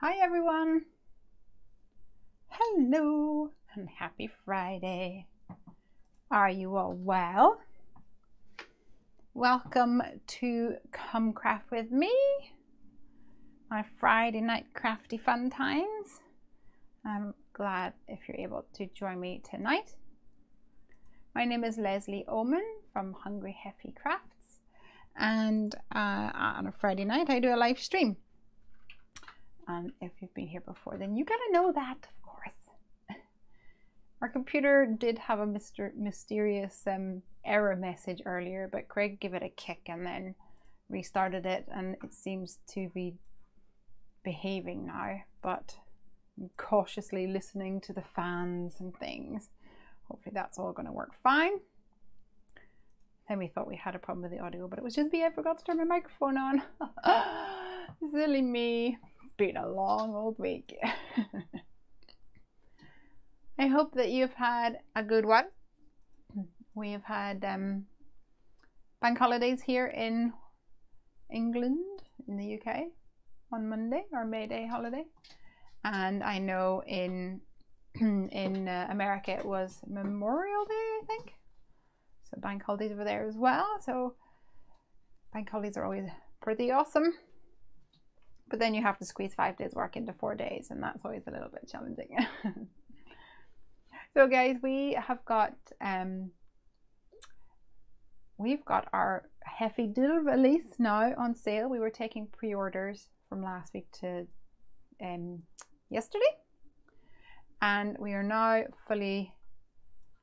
Hi everyone. Hello and happy Friday. Are you all well? Welcome to Come Craft with me, my Friday night crafty fun times. I'm glad if you're able to join me tonight. My name is Lesley Oman from Hungry Heffy Crafts, and on a Friday night I do a live stream. And if you've been here before, then you gotta know that, of course. Our computer did have a mysterious error message earlier, but Craig gave it a kick and then restarted it, and it seems to be behaving now, but I'm cautiously listening to the fans and things. Hopefully that's all going to work fine. Then we thought we had a problem with the audio, but it was just me. I forgot to turn my microphone on. Silly me. Been a long old week. I hope that you've had a good one. We have had bank holidays here in England, in the UK, on Monday, our May Day holiday, and I know in America it was Memorial Day, I think. So bank holidays over there as well. So bank holidays are always pretty awesome. But then you have to squeeze 5 days work into 4 days, and that's always a little bit challenging. So guys, we have got we've got our Heffy Dill release now on sale. We were taking pre-orders from last week to yesterday, and we are now fully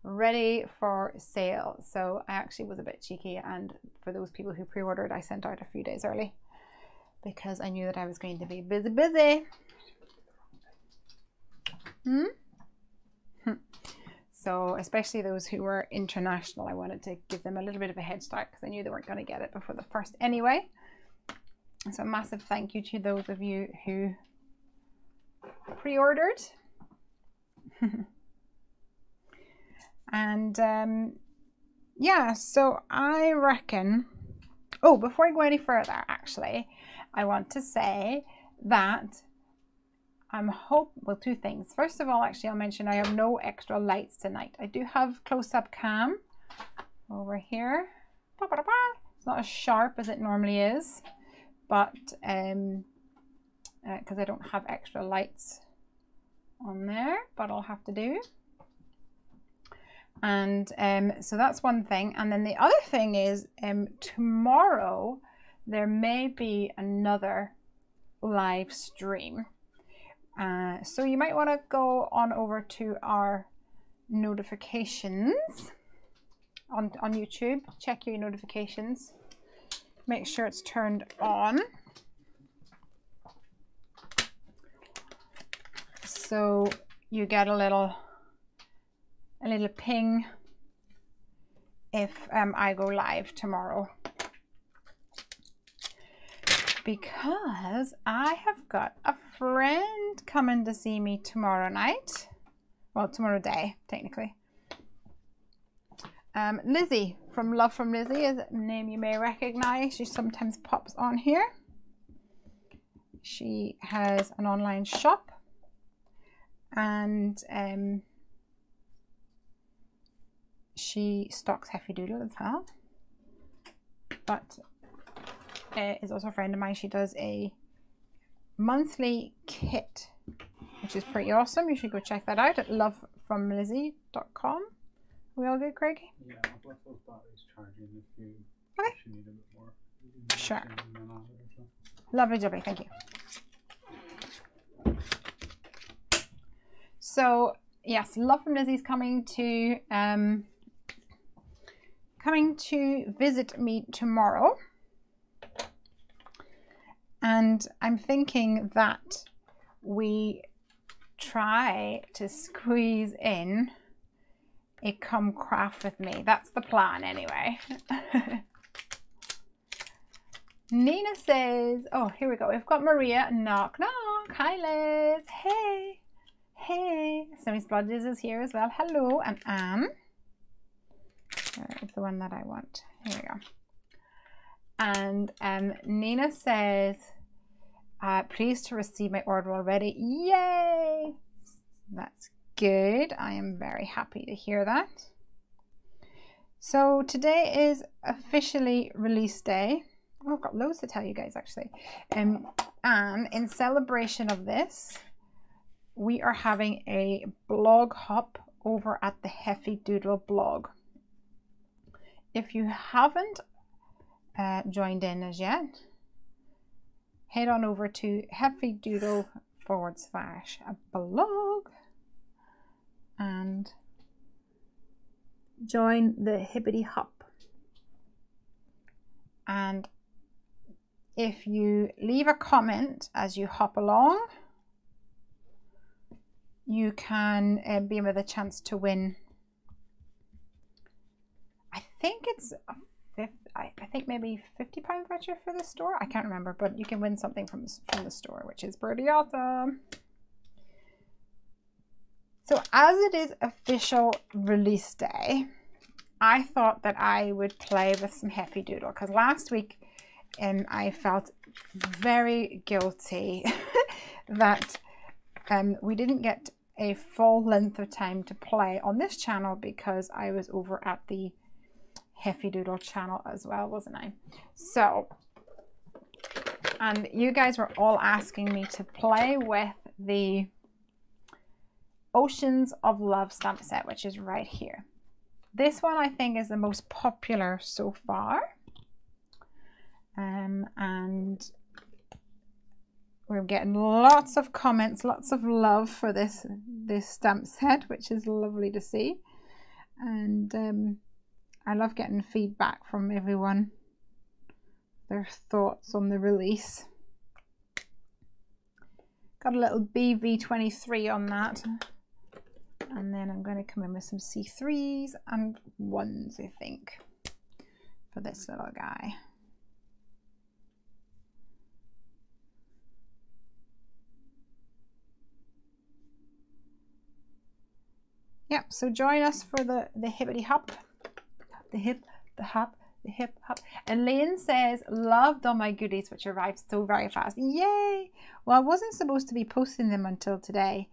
ready for sale. So I actually was a bit cheeky, and for those people who pre-ordered, I sent out a few days early, because I knew that I was going to be busy. So especially those who were international, I wanted to give them a little bit of a head start because I knew they weren't going to get it before the first anyway. So a massive thank you to those of you who pre-ordered. And yeah, so I reckon, oh, before I go any further, actually, I want to say that well, two things. First of all, actually, I'll mention I have no extra lights tonight. I do have close-up cam over here. It's not as sharp as it normally is, but because I don't have extra lights on there, but I'll have to do. And so that's one thing. And then the other thing is tomorrow there may be another live stream. So you might want to go on over to our notifications on YouTube. Check your notifications. Make sure it's turned on. So you get a little ping if I go live tomorrow. Because I have got a friend coming to see me tomorrow night. Well, tomorrow day, technically. Lizzie from Love from Lizzie is a name you may recognize. She sometimes pops on here. She has an online shop, and she stocks Heffy Doodle as well. But is also a friend of mine. She does a monthly kit, which is pretty awesome. You should go check that out at lovefromlizzie.com. We all good, Craig? Yeah, I've left those batteries charging if you need a bit more. Sure. Lovely jubbly, thank you. So yes, Love from Lizzie's coming to visit me tomorrow. And I'm thinking that we try to squeeze in a come craft with me. That's the plan anyway. Nina says, oh, here we go. We've got Maria. Knock, knock. Hi, Liz. Hey. Hey. Semi Splodges is here as well. Hello. And Anne. It's the one that I want. Here we go. And Nina says, Pleased to receive my order already. Yay! That's good. I am very happy to hear that. So today is officially release day. Oh, I've got loads to tell you guys actually. And in celebration of this, we are having a blog hop over at the Heffy Doodle blog. If you haven't joined in as yet, head on over to heffydoodle/blog and join the hippity hop. And if you leave a comment as you hop along, you can be with a chance to win. I think it's I think maybe £50 voucher for the store. I can't remember, but you can win something from the store, which is pretty awesome. So as it is official release day, I thought that I would play with some Heffy Doodle because last week I felt very guilty that we didn't get a full length of time to play on this channel because I was over at the Heffy Doodle channel as well, wasn't I? So, and you guys were all asking me to play with the Oceans of Love stamp set, which is right here. This one I think is the most popular so far. And we're getting lots of comments, lots of love for this stamp set, which is lovely to see. And I love getting feedback from everyone, their thoughts on the release. Got a little BV23 on that. And then I'm going to come in with some C3s and 1s, I think, for this little guy. Yep, so join us for the hippity hop. The hip, the hop, the hip hop. And Lane says, loved all my goodies, which arrived so very fast. Yay! Well, I wasn't supposed to be posting them until today,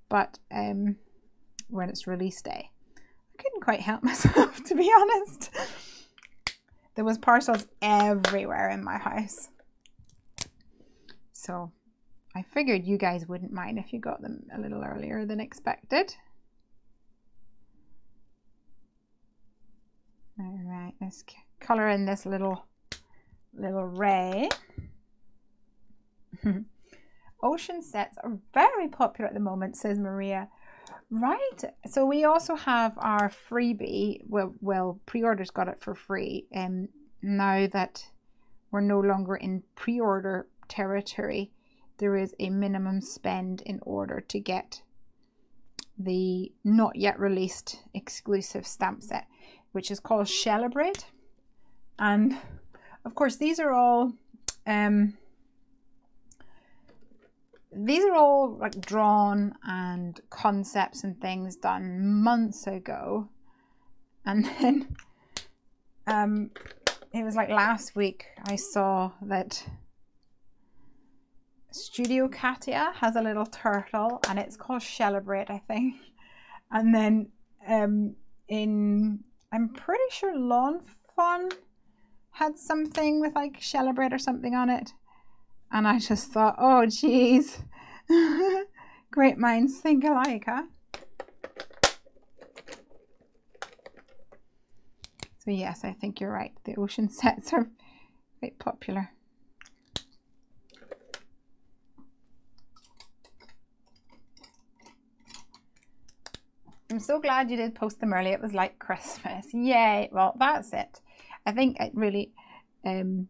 but when it's release day, I couldn't quite help myself, to be honest. There was parcels everywhere in my house. So I figured you guys wouldn't mind if you got them a little earlier than expected. All right, let's color in this little ray. Ocean sets are very popular at the moment, says Maria. Right, so we also have our freebie. Well, pre-orders got it for free, and now that we're no longer in pre-order territory, there is a minimum spend in order to get the not yet released exclusive stamp set, which is called Celebrate. And of course these are all like drawn and concepts and things done months ago, and then it was like last week I saw that Studio Katia has a little turtle and it's called Celebrate, I think. And then I'm pretty sure Lawn Fun had something with like Celebrate or something on it. And I just thought, oh geez, great minds think alike, huh? So yes, I think you're right. The ocean sets are quite popular. I'm so glad you did post them early. It was like Christmas. Yay. Well, that's it. I think it really, you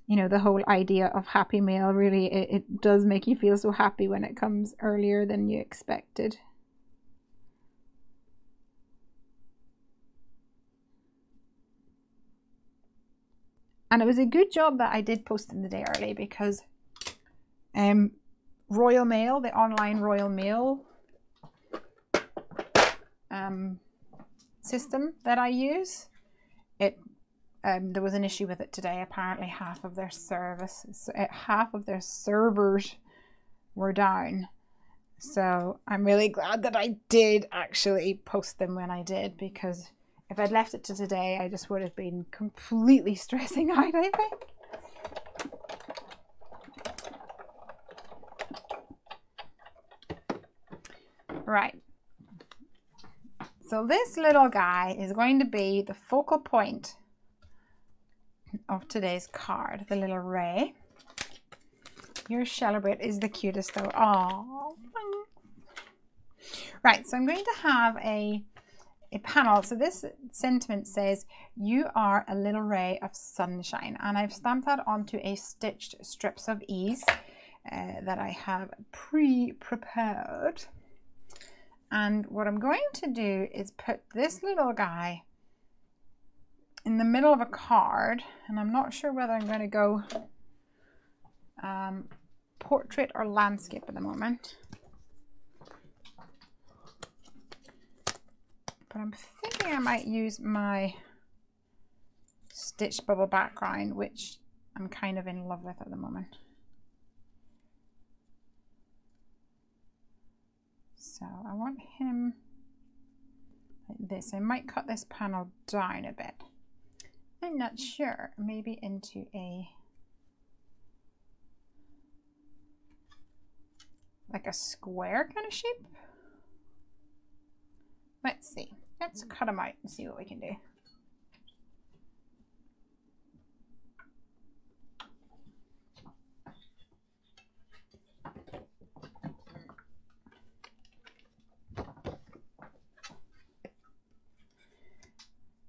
know, the whole idea of Happy Mail, really, it does make you feel so happy when it comes earlier than you expected. And it was a good job that I did post them the day early, because Royal Mail, the online Royal Mail system that I use, it there was an issue with it today. Apparently half of their servers were down. So I'm really glad that I did actually post them when I did, because if I'd left it to today, I just would have been completely stressing out, I think. Right. So this little guy is going to be the focal point of today's card, the little ray. Your celebrate is the cutest though. Aww. Right, so I'm going to have a panel. So this sentiment says, you are a little ray of sunshine. And I've stamped that onto a stitched strips of ease that I have pre-prepared. And what I'm going to do is put this little guy in the middle of a card. And I'm not sure whether I'm going to go portrait or landscape at the moment. But I'm thinking I might use my stitched bubble background, which I'm kind of in love with at the moment. So I want him like this. I might cut this panel down a bit. I'm not sure. Maybe into like a square kind of shape. Let's see. Let's cut them out and see what we can do.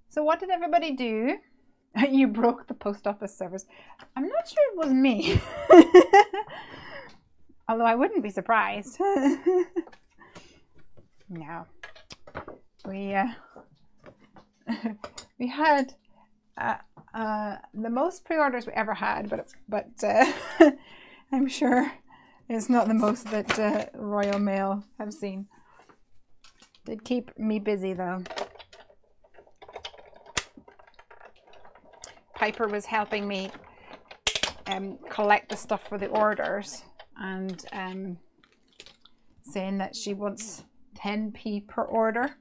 So what did everybody do? You broke the post office servers. I'm not sure it was me. Although I wouldn't be surprised. No. We had the most pre-orders we ever had, but I'm sure it's not the most that Royal Mail have seen. Did keep me busy though. Piper was helping me collect the stuff for the orders, and saying that she wants 10p per order.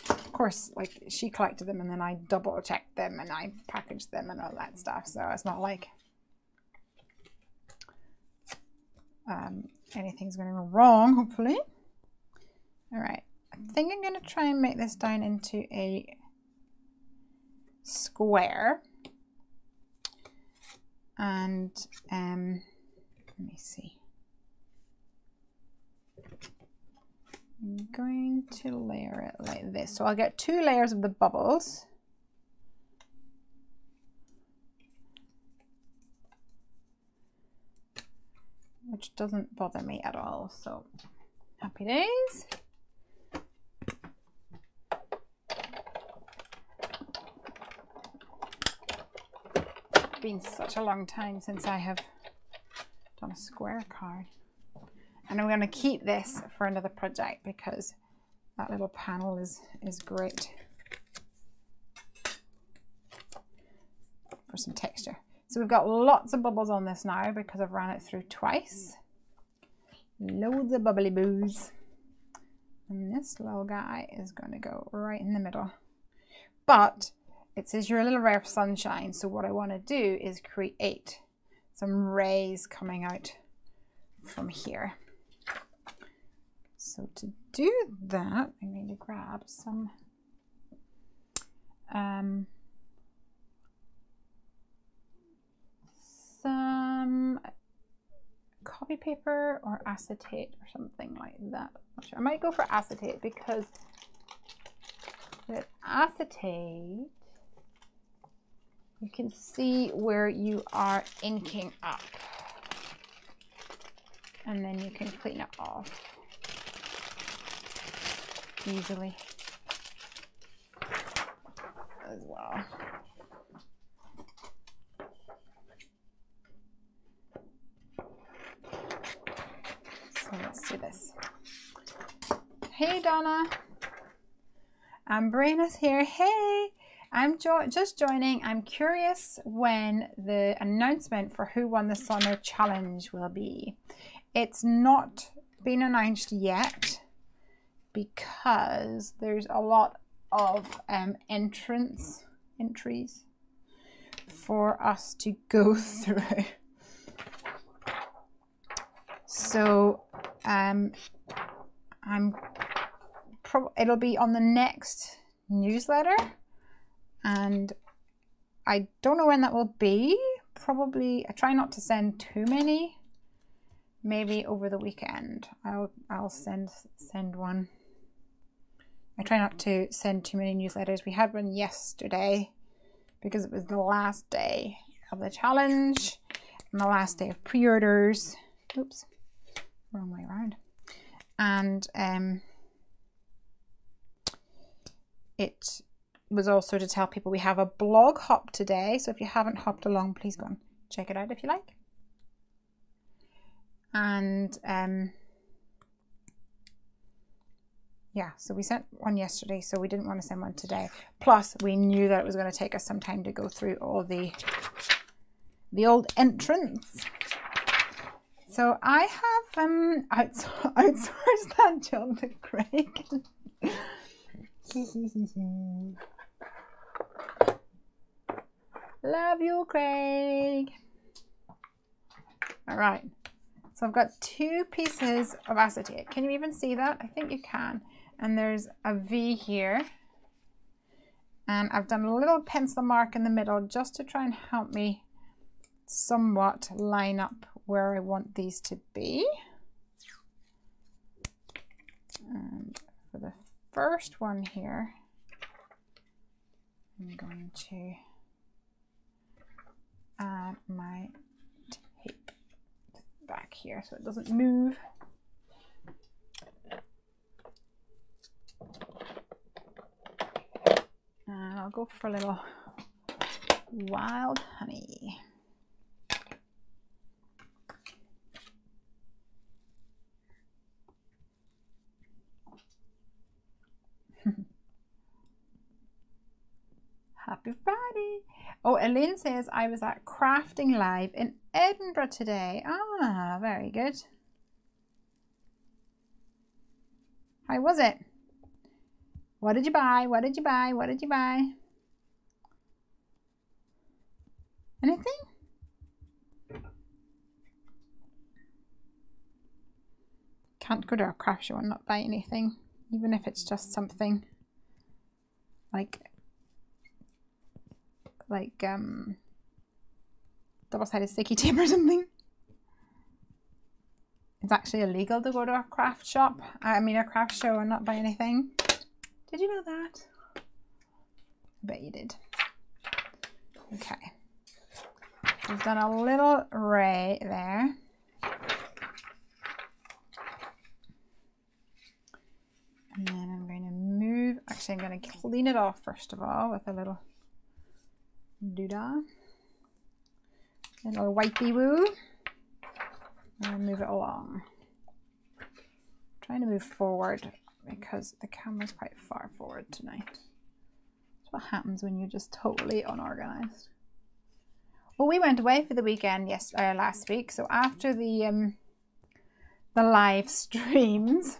Of course, like, she collected them and then I double checked them and I packaged them and all that stuff, so it's not like anything's going to go wrong, hopefully. All right, I think I'm going to try and make this down into a square. And let me see. I'm going to layer it like this. So I'll get 2 layers of the bubbles. Which doesn't bother me at all. So happy days. It's been such a long time since I have done a square card. And I'm going to keep this for another project because that little panel is great for some texture. So we've got lots of bubbles on this now because I've ran it through twice. Loads of bubbly boos. And this little guy is going to go right in the middle. But it says you're a little ray of sunshine. So what I want to do is create some rays coming out from here. So to do that, I'm going to grab some copy paper or acetate or something like that. I might go for acetate because with acetate you can see where you are inking up and then you can clean it off easily as well. So let's do this. Hey Donna, Brina's here. Hey, I'm just joining. I'm curious when the announcement for who won the summer challenge will be. It's not been announced yet because there's a lot of entries for us to go through. So it'll be on the next newsletter, and I don't know when that will be. Probably I try not to send too many. Maybe over the weekend I'll send one. I try not to send too many newsletters. We had one yesterday because it was the last day of the challenge and the last day of pre-orders. Oops, wrong way around. And it was also to tell people we have a blog hop today. So if you haven't hopped along, please go and check it out if you like. And yeah, so we sent one yesterday, so we didn't want to send one today. Plus, we knew that it was going to take us some time to go through all the old entrants. So I have outsourced that job to Craig. Love you, Craig. All right. So I've got 2 pieces of acetate. Can you even see that? I think you can. And there's a V here. And I've done a little pencil mark in the middle just to try and help me somewhat line up where I want these to be. And for the first one here, I'm going to add my tape back here so it doesn't move. And I'll go for a little wild honey. Happy Friday. Oh, Elaine says I was at Crafting Live in Edinburgh today. Ah, very good. How was it? What did you buy? What did you buy? What did you buy? Anything? Can't go to a craft show and not buy anything, even if it's just something like double-sided sticky tape or something. It's actually illegal to go to a craft shop, a craft show, and not buy anything. Did you know that? I bet you did. Okay. We've done a little ray there. And then I'm going to move, actually I'm going to clean it off first of all with a little doodah. A little wipey woo. And move it along. I'm trying to move forward because the camera's quite far forward tonight. That's what happens when you're just totally unorganized. Well, we went away for the weekend last week, so after the live streams,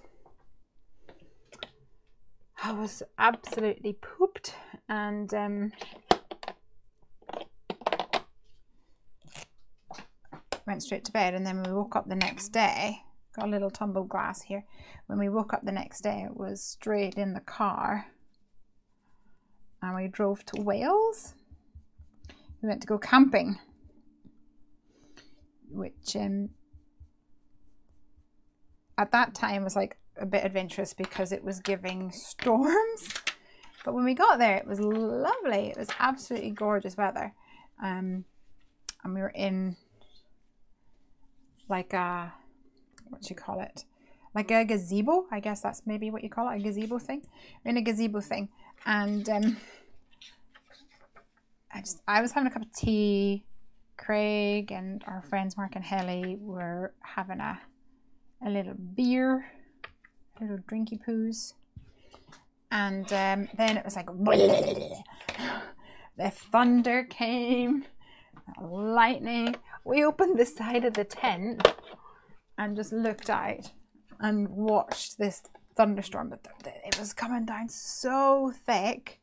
I was absolutely pooped and went straight to bed. And then when we woke up the next day, got a little tumbled glass here. When we woke up the next day, it was straight in the car and we drove to Wales. We went to go camping, which at that time was like a bit adventurous because it was giving storms. But when we got there, it was lovely. It was absolutely gorgeous weather. And we were in like a, what you call it? Like a gazebo. I guess that's maybe what you call it, a gazebo thing. We're in a gazebo thing. And I was having a cup of tea. Craig and our friends Mark and Helly were having a little beer, a little drinky poos. And then it was like, The thunder came, lightning. We opened the side of the tent and just looked out and watched this thunderstorm. But it was coming down so thick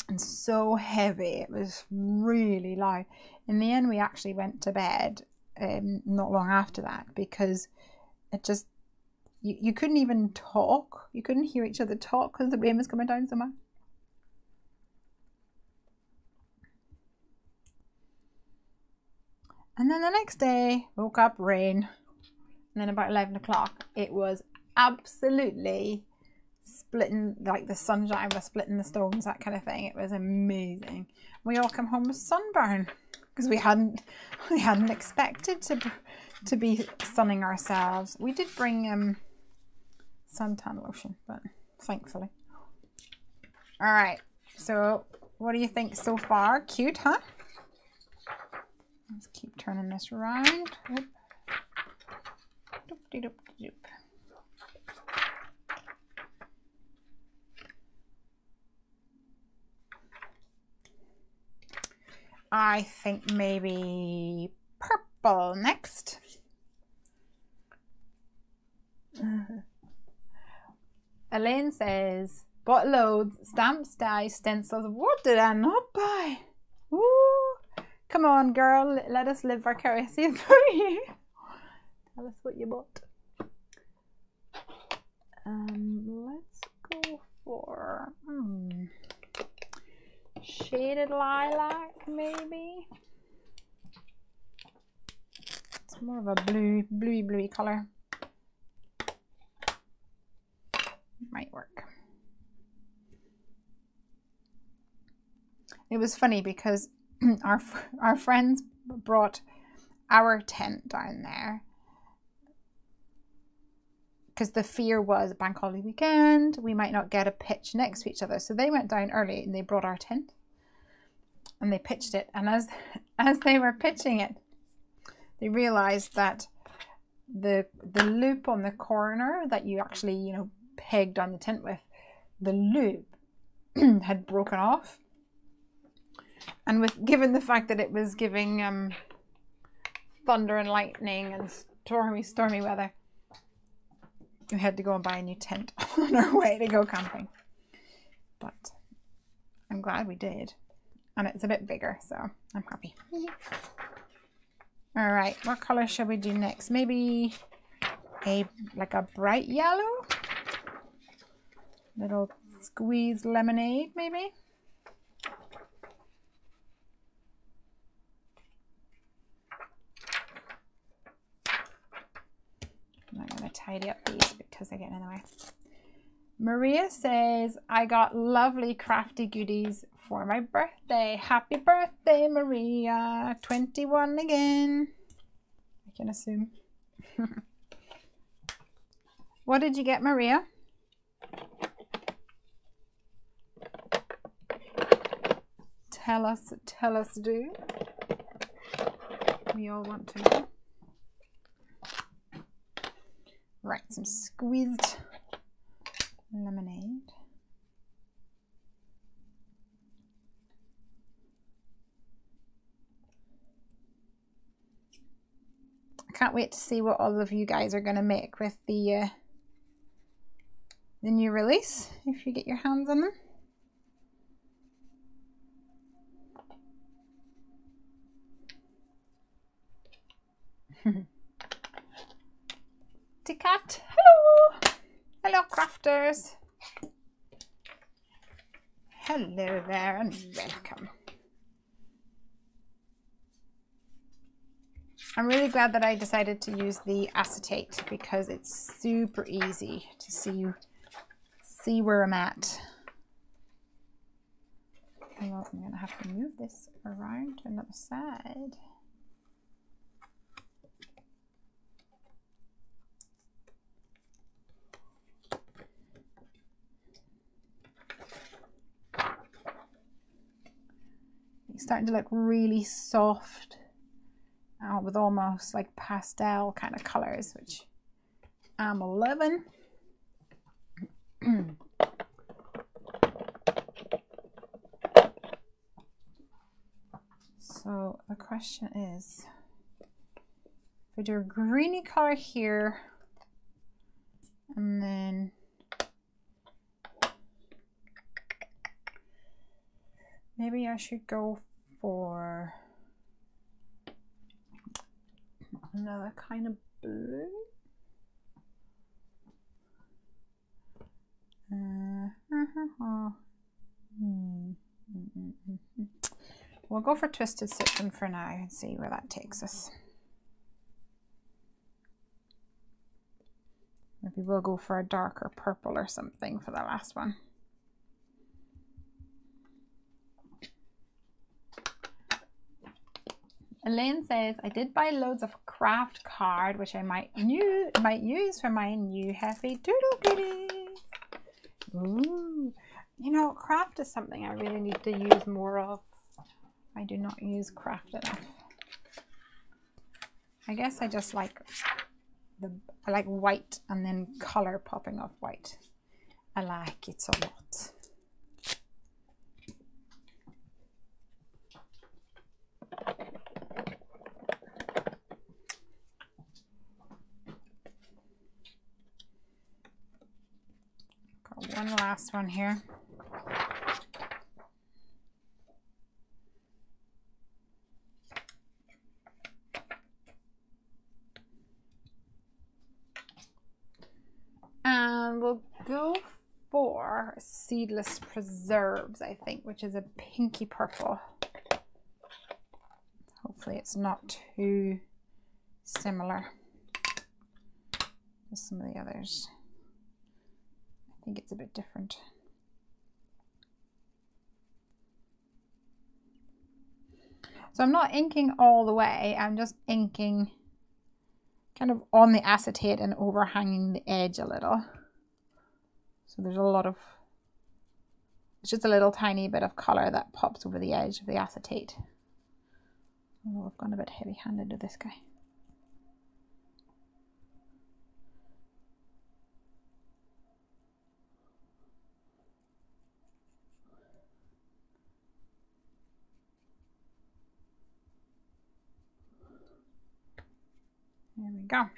and so heavy. It was really loud. In the end, we actually went to bed not long after that, because it just, you couldn't even talk. You couldn't hear each other talk because the rain was coming down so much. And then the next day, woke up, rain. And then about 11 o'clock, it was absolutely splitting, like the sunshine was splitting the stones, that kind of thing. It was amazing. We all come home with sunburn because we hadn't expected to be sunning ourselves. We did bring suntan lotion, but thankfully. All right, so what do you think so far? Cute, huh? Let's keep turning this around. Oop. Doop-de-doop-de-doop. I think maybe purple next. Elaine says, bought loads, stamps, dies, stencils. What did I not buy? Woo! Come on, girl, let us live vicariously through you. Tell us what you bought. Let's go for shaded lilac, maybe. It's more of a bluey color. Might work. It was funny because our friends brought our tent down there because the fear was bank holiday weekend, we might not get a pitch next to each other. So they went down early and they brought our tent and they pitched it. And as they were pitching it, they realized that the loop on the corner that you actually, you know, pegged on the tent with, the loop had broken off. And given the fact that it was giving thunder and lightning and stormy weather, we had to go and buy a new tent on our way to go camping. But I'm glad we did. And it's a bit bigger, so I'm happy. All right, what color shall we do next? Maybe like a bright yellow? Little squeezed lemonade, maybe? I'm going to tidy up these because they're getting in the way. Maria says, I got lovely crafty goodies for my birthday. Happy birthday, Maria. 21 again. I can assume. What did you get, Maria? Tell us, do. We all want to know. Right, some squeezed lemonade. I can't wait to see what all of you guys are going to make with the new release, if you get your hands on them. Cat, hello! Hello, crafters! Hello there and welcome. I'm really glad that I decided to use the acetate because it's super easy to see where I'm at. Well, I'm going to have to move this around to another side. It's starting to look really soft with almost like pastel kind of colors, which I'm loving. the question is, if we do a greeny color here, and then maybe I should go for another kind of blue. We'll go for Twisted Citron for now and see where that takes us. Maybe we'll go for a darker purple or something for the last one. Elaine says, I did buy loads of craft card, which I might use for my new Heffy doodle goodies. Ooh. You know, craft is something I really need to use more of. I do not use craft enough. I guess I just like I like white and then color popping off white. I like it so lot. Got one last one here. And we'll go for Seedless Preserves, I think, which is a pinky purple. Hopefully it's not too similar to some of the others. I think it's a bit different. So I'm not inking all the way, I'm just inking kind of on the acetate and overhanging the edge a little. So there's a lot of, it's just a little tiny bit of color that pops over the edge of the acetate. Oh, I've gone a bit heavy-handed with this guy. There we go.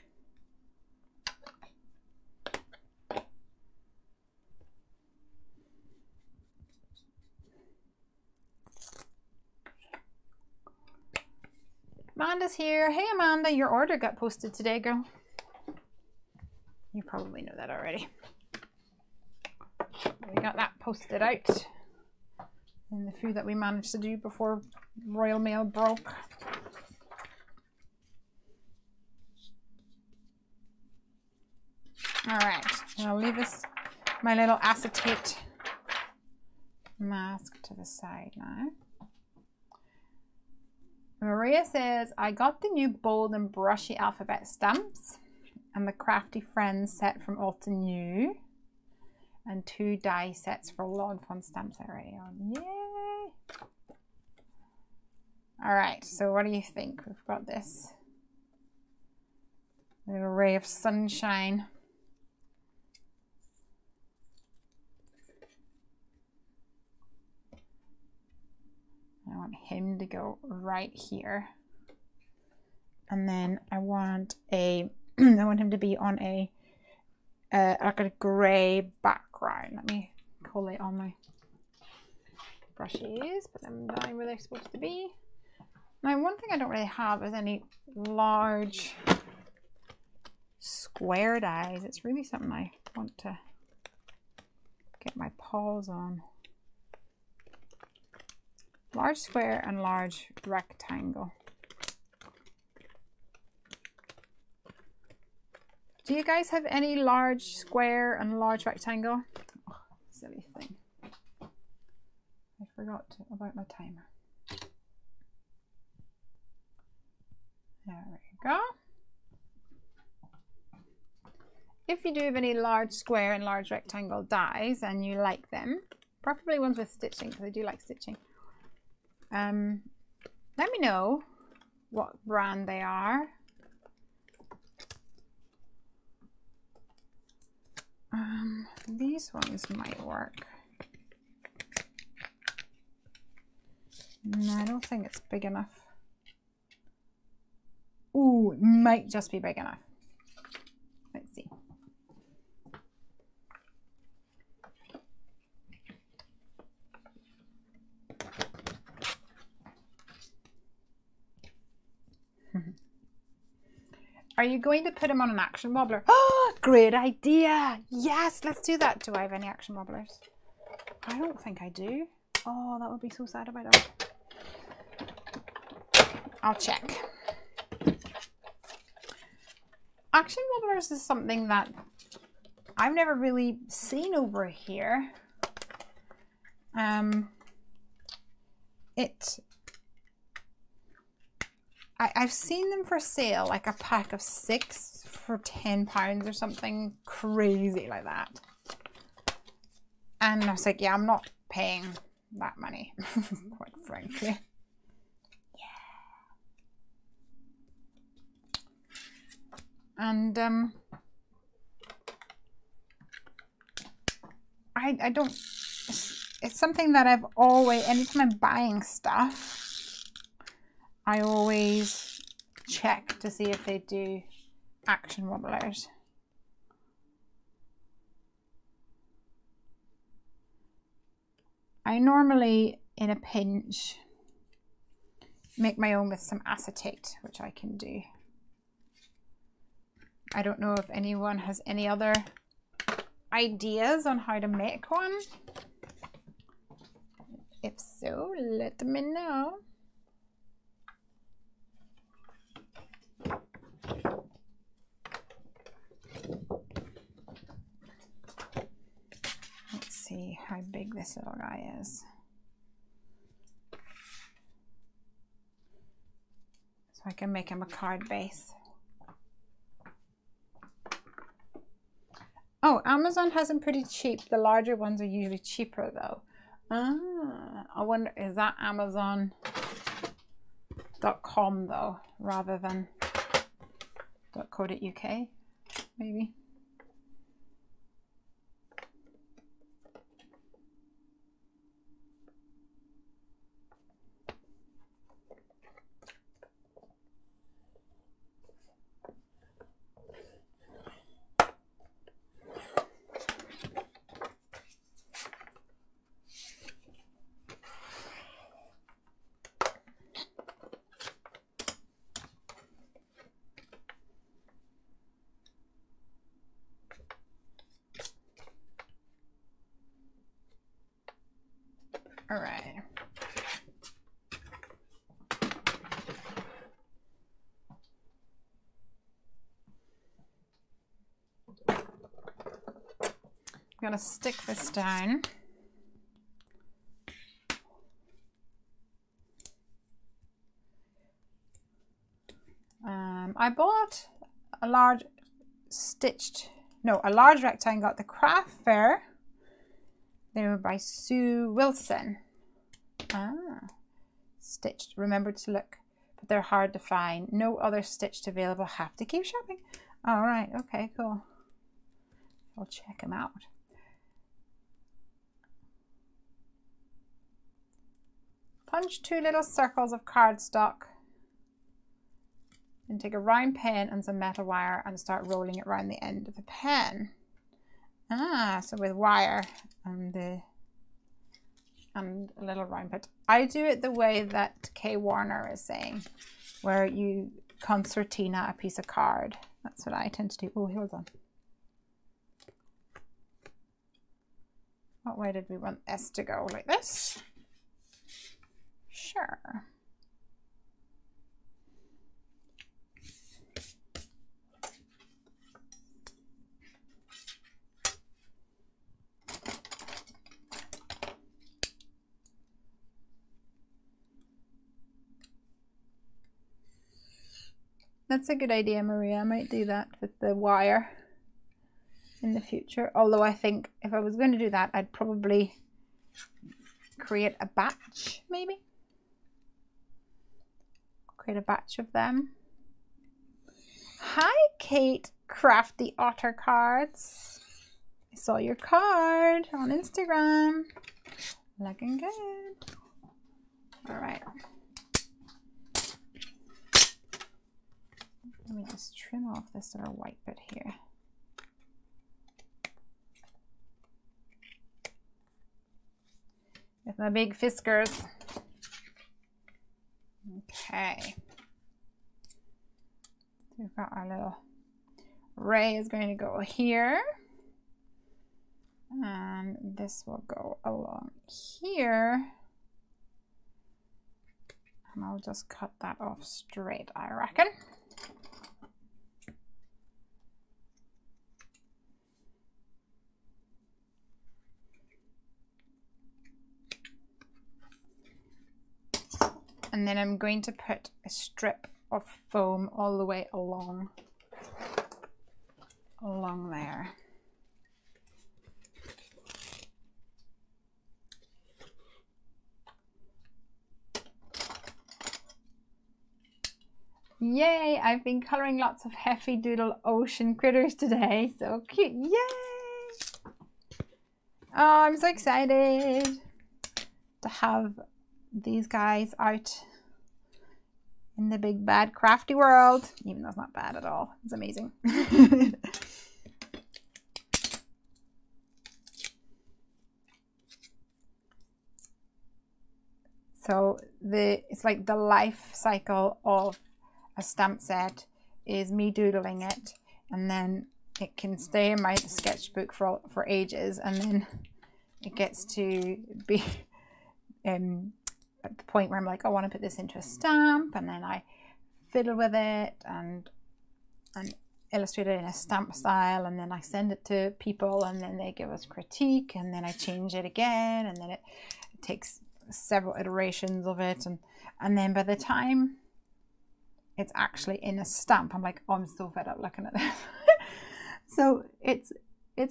Amanda's here. Hey Amanda, your order got posted today, girl. You probably know that already. We got that posted out in the few that we managed to do before Royal Mail broke. All right, I'll leave this, my little acetate mask to the side now. Maria says, I got the new bold and brushy alphabet stamps and the Crafty Friends set from Alton New and 2 die sets for Lawn Fun stamps already on. Yay! All right, so what do you think? We've got this little ray of sunshine. I want him to go right here, and then I want a I want him to be on a like a gray background. Let me collate all my brushes, put them down where they're supposed to be. Now, one thing I don't really have is any large square dies. It's really something I want to get my paws on. Large square and large rectangle. Do you guys have any large square and large rectangle? Oh, silly thing. I forgot about my timer. There we go. If you do have any large square and large rectangle dies and you like them, preferably ones with stitching, because I do like stitching, let me know what brand they are. These ones might work. No, I don't think it's big enough. Oh, it might just be big enough. Let's see. Are you going to put him on an action wobbler? Oh, great idea. Yes, let's do that. Do I have any action wobblers? I don't think I do. Oh, that would be so sad if I don't. I'll check. Action wobblers is something that I've never really seen over here. I've seen them for sale, like a pack of 6 for £10 or something crazy like that. And I was like, yeah, I'm not paying that money, quite frankly. And I don't, it's something that I've always, anytime I'm buying stuff, I always check to see if they do action wobblers. I normally, in a pinch, make my own with some acetate, which I can do. I don't know if anyone has any other ideas on how to make one. If so, let me know. Let's see how big this little guy is. So I can make him a card base. Oh, Amazon has them pretty cheap. The larger ones are usually cheaper though. I wonder, is that Amazon.com though, rather than .co.uk, maybe? All right. I'm gonna stick this down. I bought a large rectangle at the craft fair. They were by Sue Wilson. Stitched. Remember to look, but they're hard to find. No other stitched available. Have to keep shopping. All right. Okay, cool. I'll check them out. Punch 2 little circles of cardstock. And take a round pen and some metal wire and start rolling it around the end of the pen. So with wire and a little round bit. I do it the way that Kay Warner is saying, where you concertina a piece of card. That's what I tend to do. Oh, hold on. What way did we want this to go? Like this? Sure. That's a good idea, Maria. I might do that with the wire in the future. Although I think if I was going to do that, I'd probably create a batch, maybe. Create a batch of them. Hi, Kate Crafty Otter Cards. I saw your card on Instagram. Looking good. All right. Let me just trim off this little white bit here. With my big fiskers. Okay. We've got our little ray is going to go here. And this will go along here. And I'll just cut that off straight, I reckon. And then I'm going to put a strip of foam all the way along there. Yay! I've been colouring lots of Heffy Doodle ocean critters today. So cute! Yay! Oh, I'm so excited to have these guys out in the big bad crafty world, even though it's not bad at all. It's amazing. So it's like the life cycle of a stamp set is me doodling it, and then it can stay in my sketchbook for ages, and then it gets to be at the point where I'm like, I want to put this into a stamp, and then I fiddle with it and illustrate it in a stamp style, and then I send it to people, and then they give us critique, and then I change it again, and then it takes several iterations of it, and then by the time it's actually in a stamp, I'm like, oh, I'm so fed up looking at this. So it's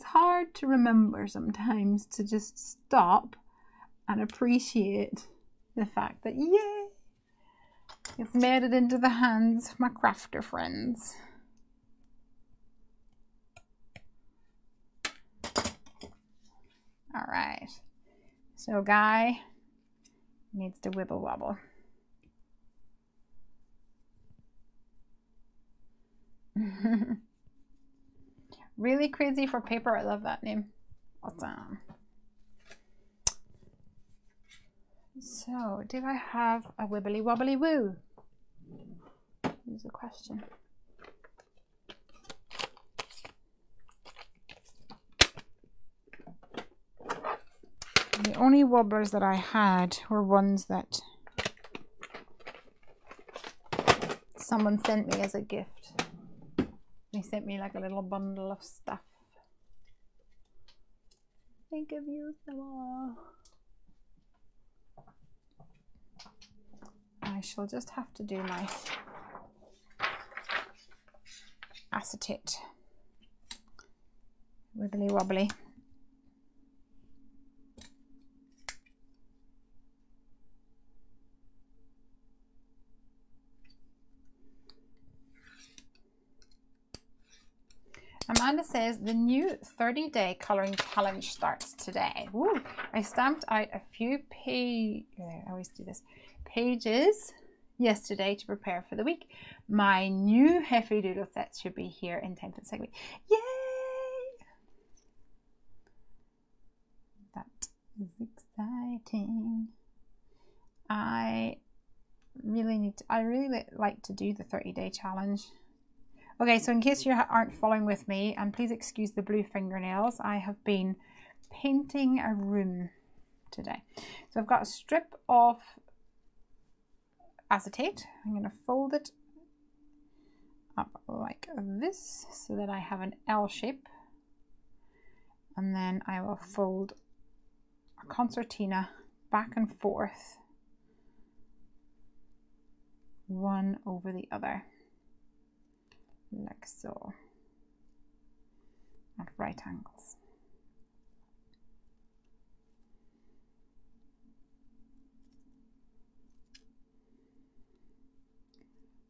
hard to remember sometimes to just stop and appreciate the fact that, yay, it's made it into the hands of my crafter friends. All right, so Guy needs to wibble wobble. Really crazy for paper. I love that name. Awesome. So, did I have a wibbly wobbly woo? Here's a question. The only wobblers that I had were ones that someone sent me as a gift. They sent me like a little bundle of stuff. I think I've used them all. I shall just have to do my acetate wibbly wobbly. Amanda says the new 30-day colouring challenge starts today. Woo. I stamped out a few pages yesterday to prepare for the week. My new Heffy Doodle set should be here in time for the second week. Yay! That is exciting. I really like to do the 30-day challenge. Okay, so in case you aren't following with me, and please excuse the blue fingernails, I have been painting a room today. So I've got a strip of acetate. I'm going to fold it up like this so that I have an L shape. And then I will fold a concertina back and forth, one over the other. Like so, at right angles.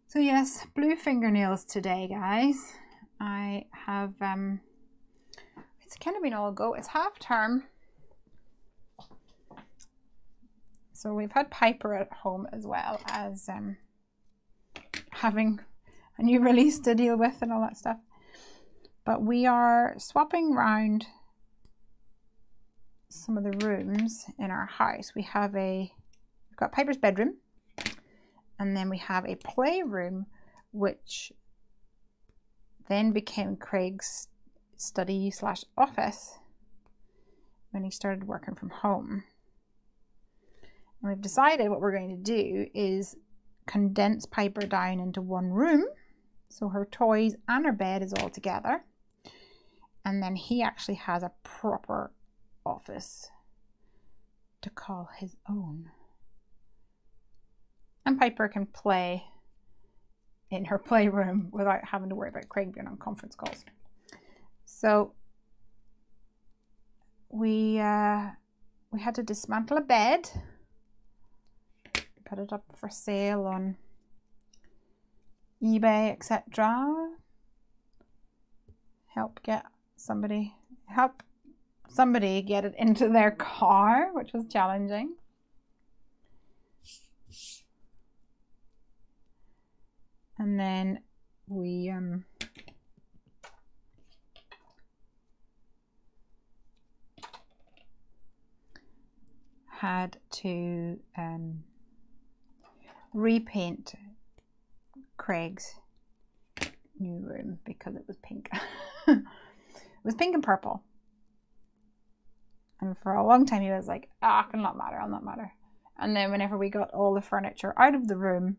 So yes, blue fingernails today, guys. I have it's kind of been all go. It's half term, so we've had Piper at home as well as having a new release to deal with and all that stuff. But we are swapping around some of the rooms in our house. We've got Piper's bedroom, and then we have a playroom, which then became Craig's study / office when he started working from home. And we've decided what we're going to do is condense Piper down into one room, so her toys and her bed is all together, and then he actually has a proper office to call his own, and Piper can play in her playroom without having to worry about Craig being on conference calls. So we had to dismantle a bed, put it up for sale on eBay, etc. Help somebody get it into their car, which was challenging. And then we had to repaint Craig's new room because it was pink. It was pink and purple. And for a long time he was like, "Ah, it'll not matter. And then whenever we got all the furniture out of the room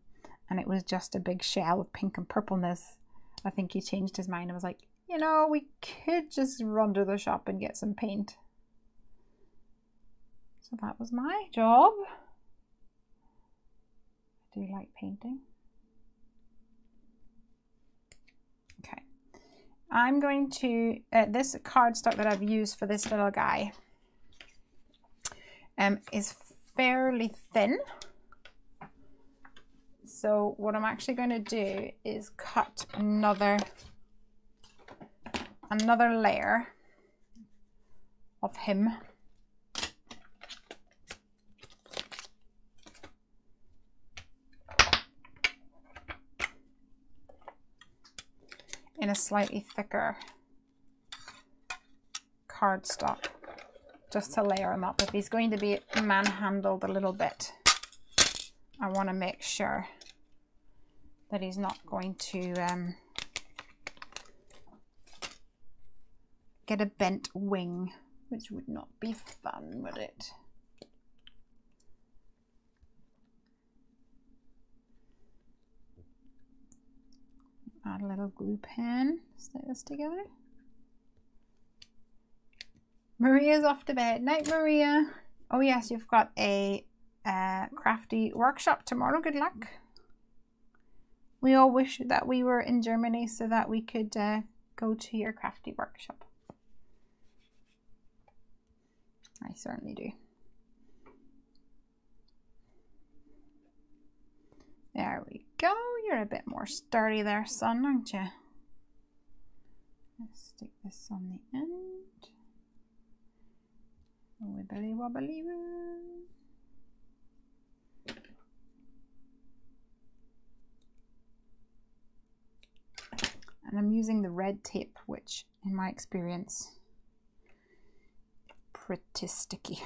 and it was just a big shell of pink and purpleness, I think he changed his mind and was like, you know, we could just run to the shop and get some paint. So that was my job. I do like painting. Okay. I'm going to, this cardstock that I've used for this little guy is fairly thin. So what I'm actually going to do is cut another layer of him. In a slightly thicker cardstock, just to layer him up. If he's going to be manhandled a little bit, I want to make sure that he's not going to get a bent wing, which would not be fun, would it? Add a little glue pen, stick this together. Maria's off to bed. Night, Maria. Oh yes, you've got a crafty workshop tomorrow. Good luck. We all wish that we were in Germany so that we could go to your crafty workshop. I certainly do. There we go. You're a bit more sturdy there, son, aren't you? Let's stick this on the end. Wibbly wobbly woo. And I'm using the red tape, which in my experience is pretty sticky.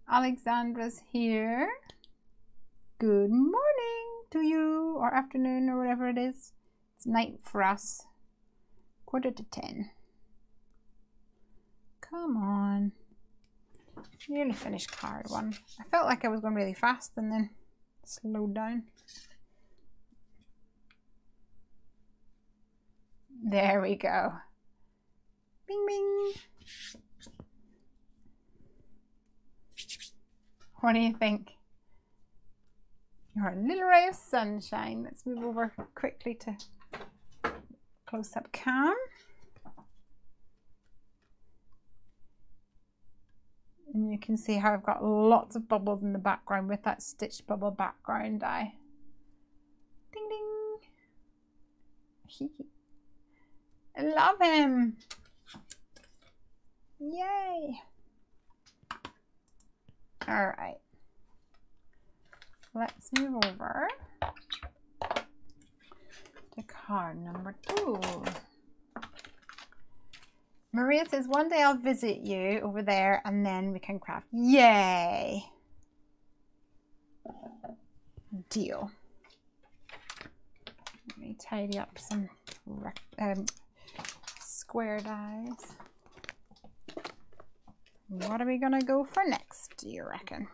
Alexandra's here. Good morning to you, or afternoon, or whatever it is. It's night for us. 9:45. Come on. Nearly finished card one. I felt like I was going really fast and then slowed down. There we go. Bing, bing. What do you think? You're a little ray of sunshine. Let's move over quickly to close-up cam. And you can see how I've got lots of bubbles in the background with that stitched bubble background die. Ding, ding. I love him. Yay. All right. Let's move over to card number 2. Maria says, one day I'll visit you over there and then we can craft. Yay. Deal. Let me tidy up some square dies. What are we going to go for next, do you reckon?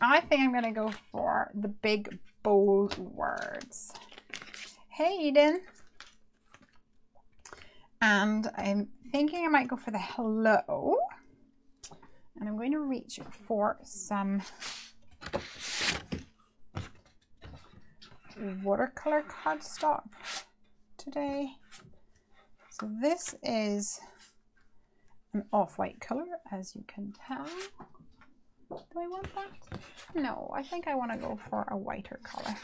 I think I'm going to go for the big, bold words. Hey, Eden. And I'm thinking I might go for the hello. And I'm going to reach for some watercolor cardstock today. So this is an off-white color, as you can tell. Do I want that? No, I think I want to go for a whiter color.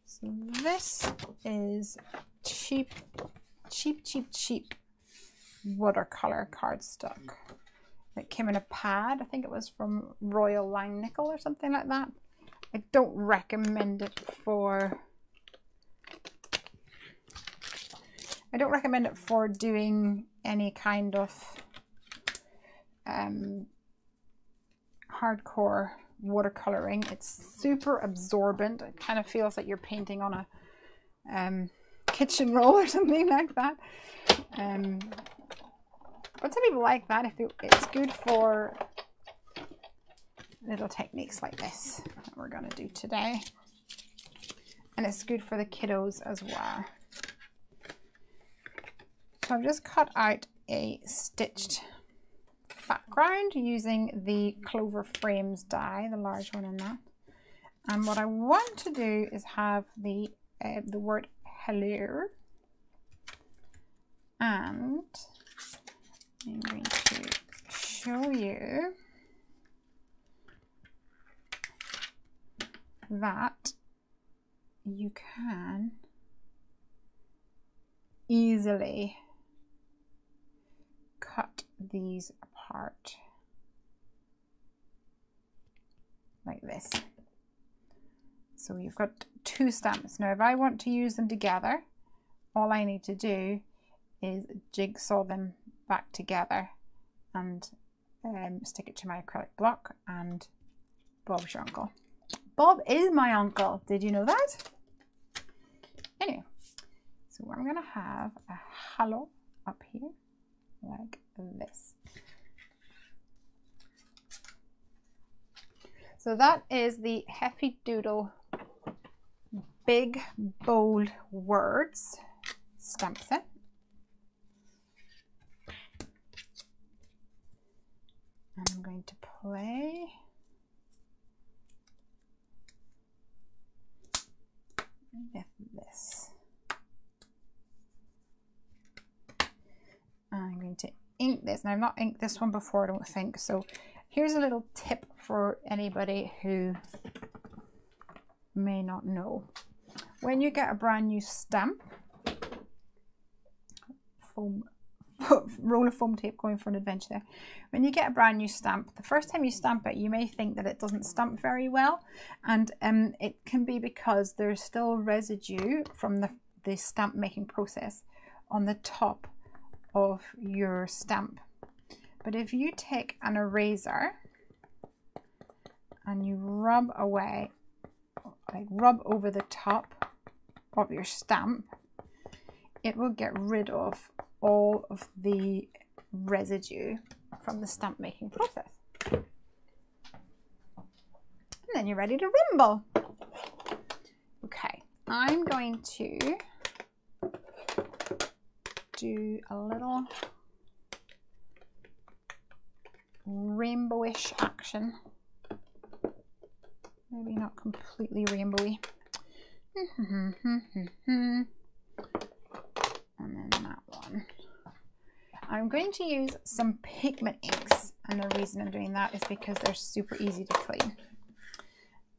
So this is cheap watercolor cardstock. It came in a pad. I think it was from Royal Line Nickel or something like that. I don't recommend it for doing any kind of hardcore watercoloring. It's super absorbent. It kind of feels like you're painting on a kitchen roll or something like that. But some people like that. It's good for little techniques like this that we're going to do today, and it's good for the kiddos as well. So I've just cut out a stitched background using the Clover Frames die, the large one in that. And what I want to do is have the word hello, and I'm going to show you that you can easily cut these apart like this. So you've got 2 stamps. Now if I want to use them together, all I need to do is jigsaw them back together and stick it to my acrylic block, and Bob's your uncle. Bob is my uncle. Did you know that? Anyway, so I'm going to have a hello up here like this. So that is the Heffy Doodle Big Bold Words stamp set. And I'm going to play with this. I'm going to ink this. Now I've not inked this one before, I don't think. So here's a little tip for anybody who may not know. When you get a brand new stamp, roll of foam tape going for an adventure there. When you get a brand new stamp, the first time you stamp it, you may think that it doesn't stamp very well, and it can be because there's still residue from the stamp making process on the top of your stamp. But if you take an eraser and you rub away, like rub over the top of your stamp, it will get rid of all of the residue from the stamp making process. And then you're ready to rimble. Okay, I'm going to do a little rainbowish action. Maybe not completely rainbowy. And then that one. I'm going to use some pigment inks And the reason I'm doing that is because they're super easy to clean.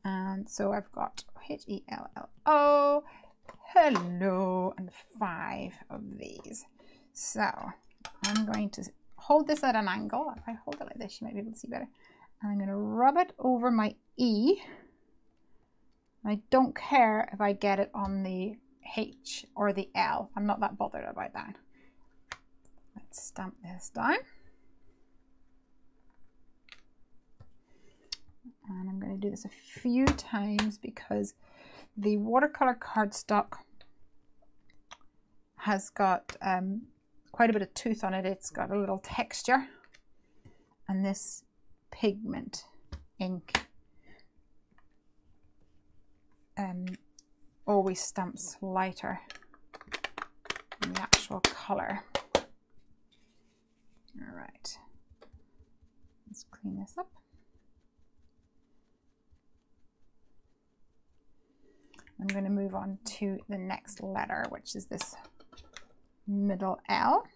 And so I've got Hello, hello, and 5 of these. So I'm going to hold this at an angle. If I hold it like this, you might be able to see better. And I'm going to rub it over my E. I don't care if I get it on the H or the L. I'm not that bothered about that. Let's stamp this down. And I'm going to do this a few times because the watercolor cardstock has got quite a bit of tooth on it. It's got a little texture. And this pigment ink always stamps lighter than the actual color. All right, let's clean this up. I'm going to move on to the next letter, which is this middle L.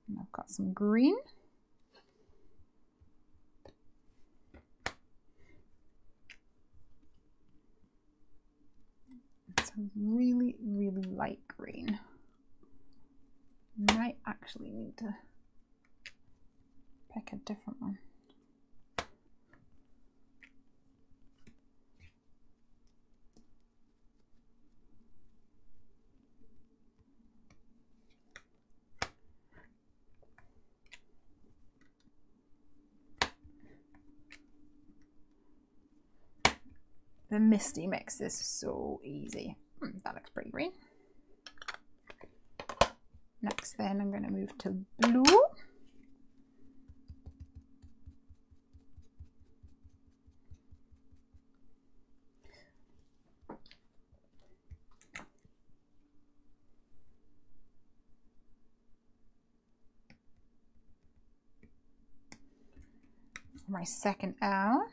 And I've got some green. It's a really, really light green. Might actually need to pick a different one. The Misty mix is so easy. That looks pretty green. Next then I'm going to move to blue. For my second L.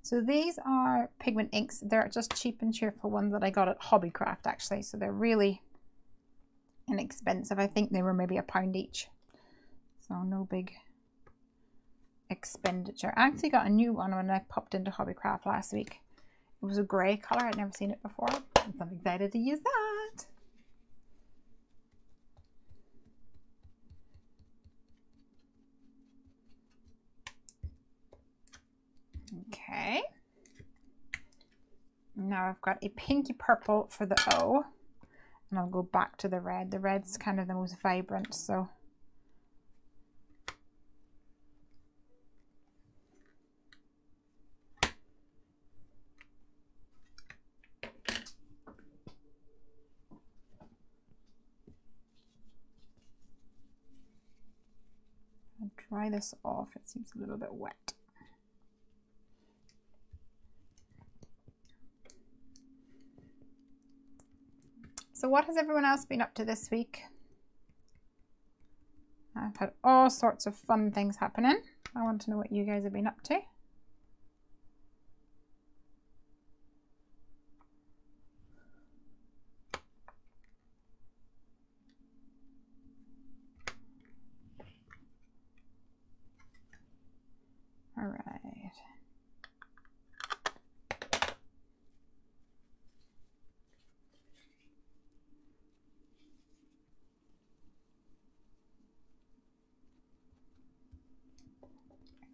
So these are pigment inks. They're just cheap and cheerful ones that I got at Hobbycraft actually. So they're really inexpensive. I think they were maybe £1 each. So no big expenditure. I actually got a new one when I popped into Hobbycraft last week. It was a grey colour. I'd never seen it before. I'm excited to use that. Okay. Now I've got a pinky purple for the O. And I'll go back to the red. The red's kind of the most vibrant, so. I'll dry this off. It seems a little bit wet. So what has everyone else been up to this week? I've had all sorts of fun things happening. I want to know what you guys have been up to. All right.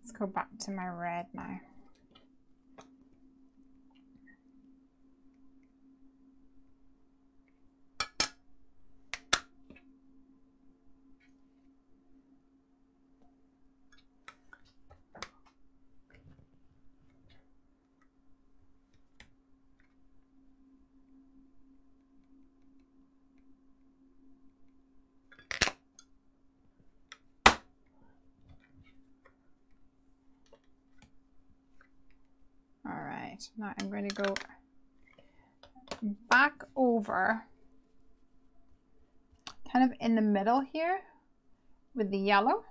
Let's go back to my red now. Now I'm going to go back over kind of in the middle here with the yellow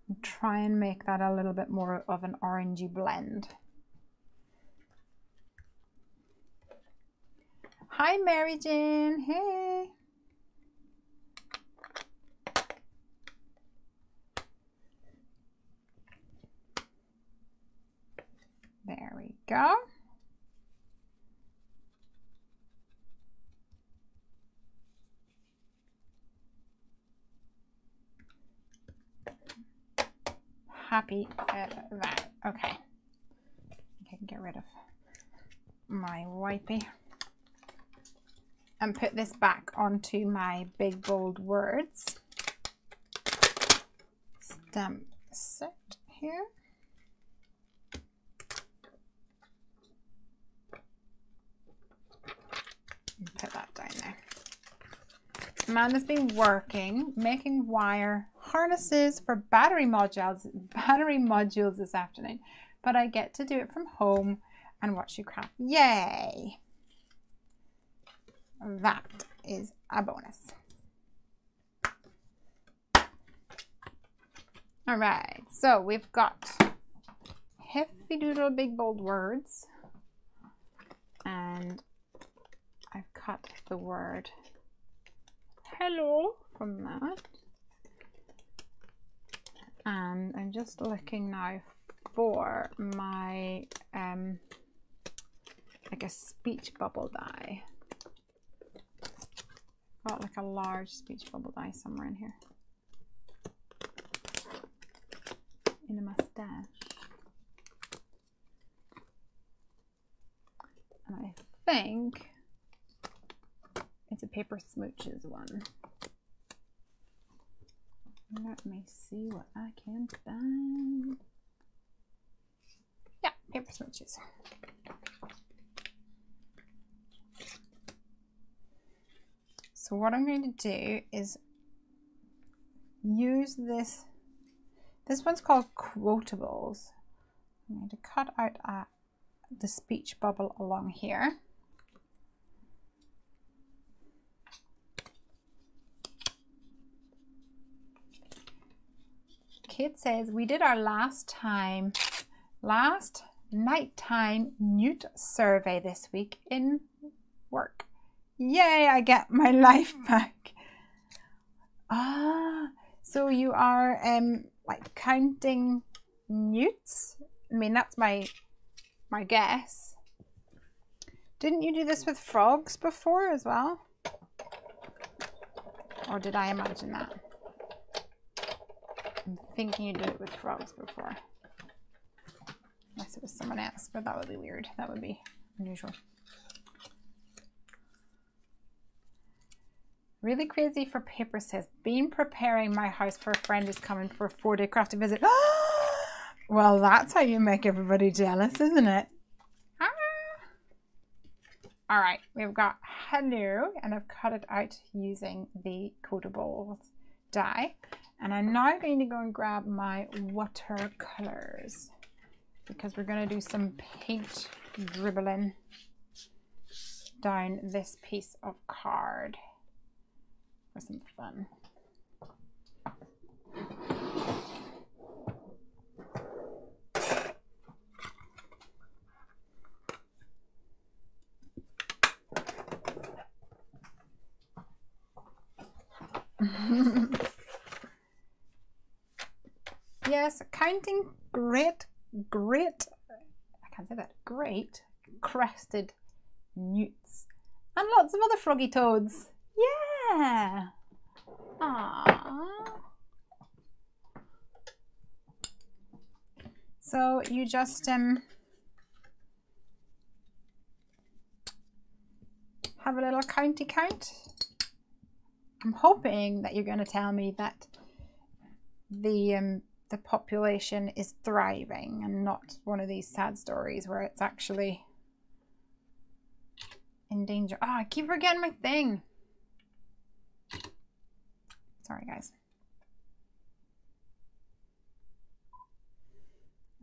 and try and make that a little bit more of an orangey blend. Hi, Mary Jane. Hey. There we go. Happy that. Okay. I can get rid of my wipey and put this back onto my big bold words stamp set here. And put that down there. Amanda's been working, making wire harnesses for battery modules this afternoon, but I get to do it from home and watch you craft. Yay! That is a bonus. All right, so we've got Heffy Doodle Big Bold Words, and I've cut the word hello from that. And I'm just looking now for my like a speech bubble die. Got like a large speech bubble die somewhere in here. In a mustache. And I think it's a Paper Smooches one. Let me see what I can find. Yeah, Paper Smooches. So what I'm going to do is use this. This one's called Quotables. I'm going to cut out the speech bubble along here. Kate says, we did our last nighttime newt survey this week in work. Yay, I get my life back. Ah, so you are like counting newts? I mean, that's my guess. Didn't you do this with frogs before as well? Or did I imagine that? I'm thinking you did it with frogs before. Unless it was someone else, but that would be weird. That would be unusual. Really crazy for paper says, been preparing my house for a friend who's coming for a 4-day crafting visit. Well, that's how you make everybody jealous, isn't it? Ah. All right, we've got hello, and I've cut it out using the Quotables die. And I'm now going to go and grab my watercolors because we're going to do some paint dribbling down this piece of card for some fun. Yes, counting great, I can't say that, great crested newts and lots of other froggy toads. Yeah. Aww. So you just have a little county count. I'm hoping that you're going to tell me that the population is thriving and not one of these sad stories where it's actually in danger. Oh, I keep forgetting my thing. Sorry, guys.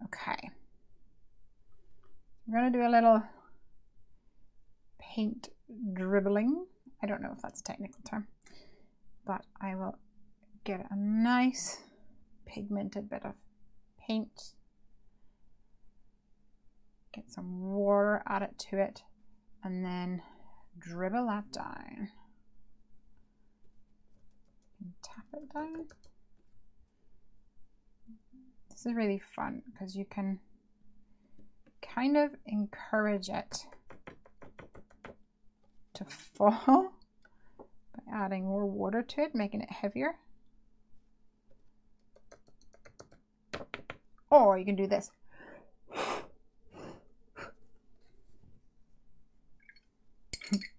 Okay. We're going to do a little paint dribbling. I don't know if that's a technical term, but I will get a nice pigmented bit of paint, get some water, add it to it, and then dribble that down. And tap it down. This is really fun because you can kind of encourage it to fall by adding more water to it, making it heavier. Or you can do this.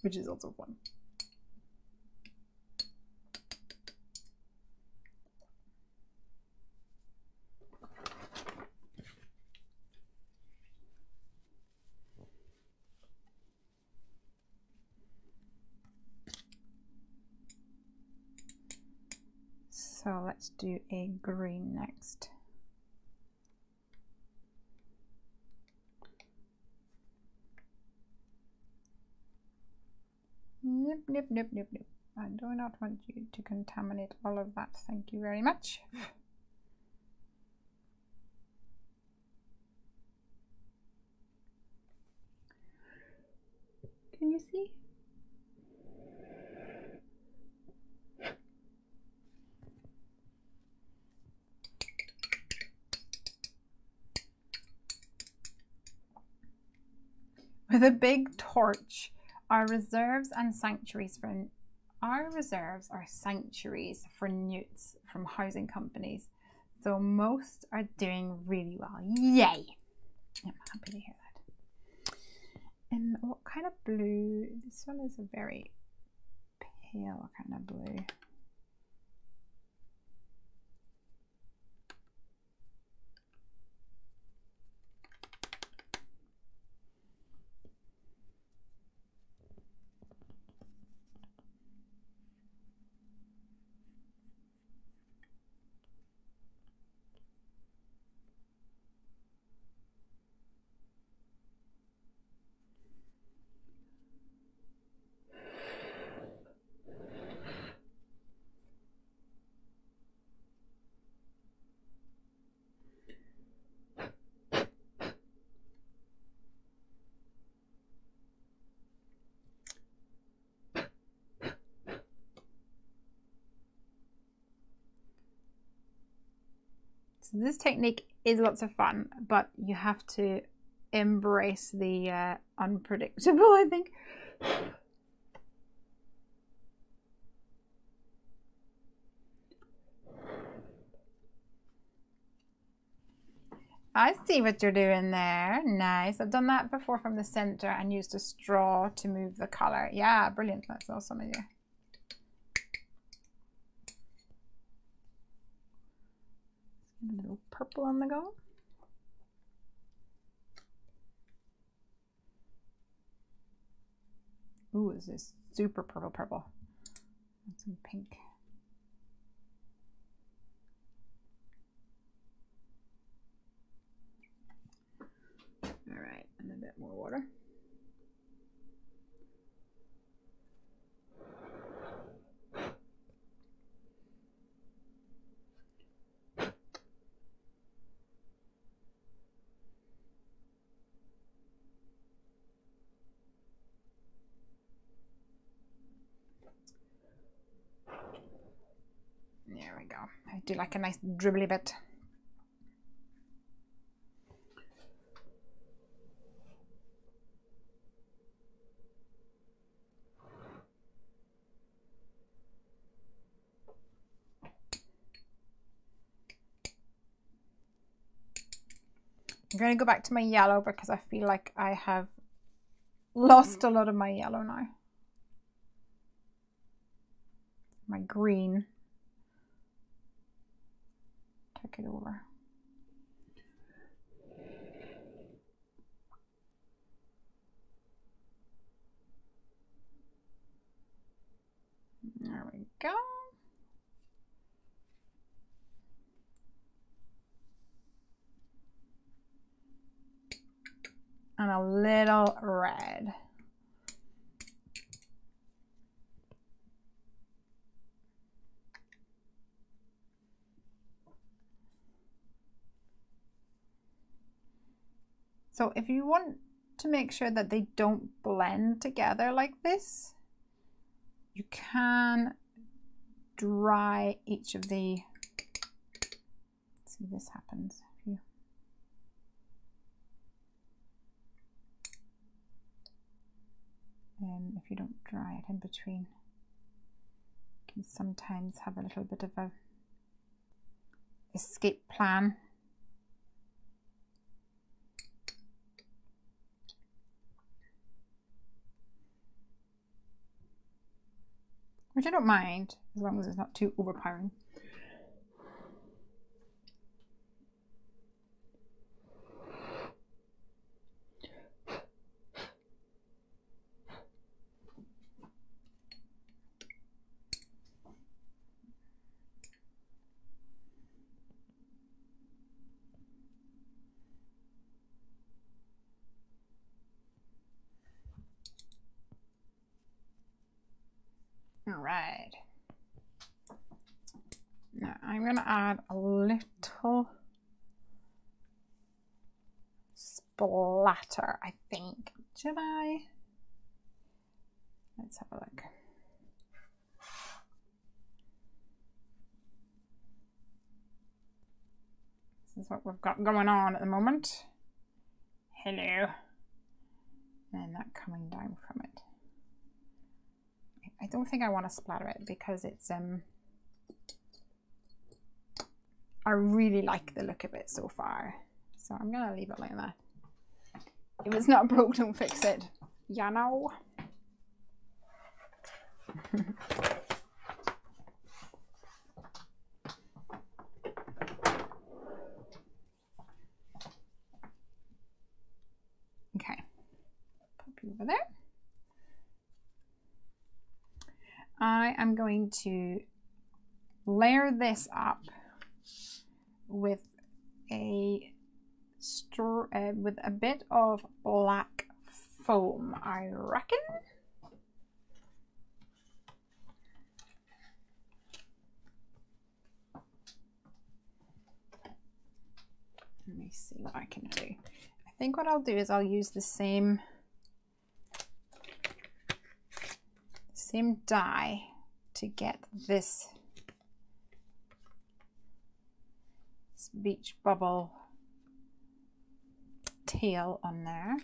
Which is also fun. So let's do a green next. Nope, nope, nope, nope, nope. I do not want you to contaminate all of that. Thank you very much. Can you see? With a big torch, our reserves are sanctuaries for newts from housing companies. So most are doing really well. Yay! I'm happy to hear that. And what kind of blue? This one is a very pale kind of blue. So this technique is lots of fun, but you have to embrace the unpredictable, I think. I see what you're doing there. Nice. I've done that before from the center and used a straw to move the color. Yeah, brilliant. That's awesome idea. A little purple on the go. Ooh, this is super purple. And some pink. All right, and a bit more water. There we go. I do like a nice dribbly bit. I'm going to go back to my yellow because I feel like I have lost a lot of my yellow now. My green took it over. There we go. And a little red. So if you want to make sure that they don't blend together like this. You can dry each of the, see this happens. If you don't dry it in between, you can sometimes have a little bit of a escape plan. Which I don't mind, as long as it's not too overpowering. All right. Now I'm going to add a little splatter, I think. Should I? Let's have a look. This is what we've got going on at the moment. Hello. And that coming down from it. I don't think I want to splatter it because it's I really like the look of it so far, so I'm gonna leave it like that. If it's not broke, don't fix it, you know. Okay, pop you over there. I am going to layer this up with a bit of black foam, I reckon. Let me see what I can do. I think what I'll do is I'll use the same dye to get this beach bubble tail on there.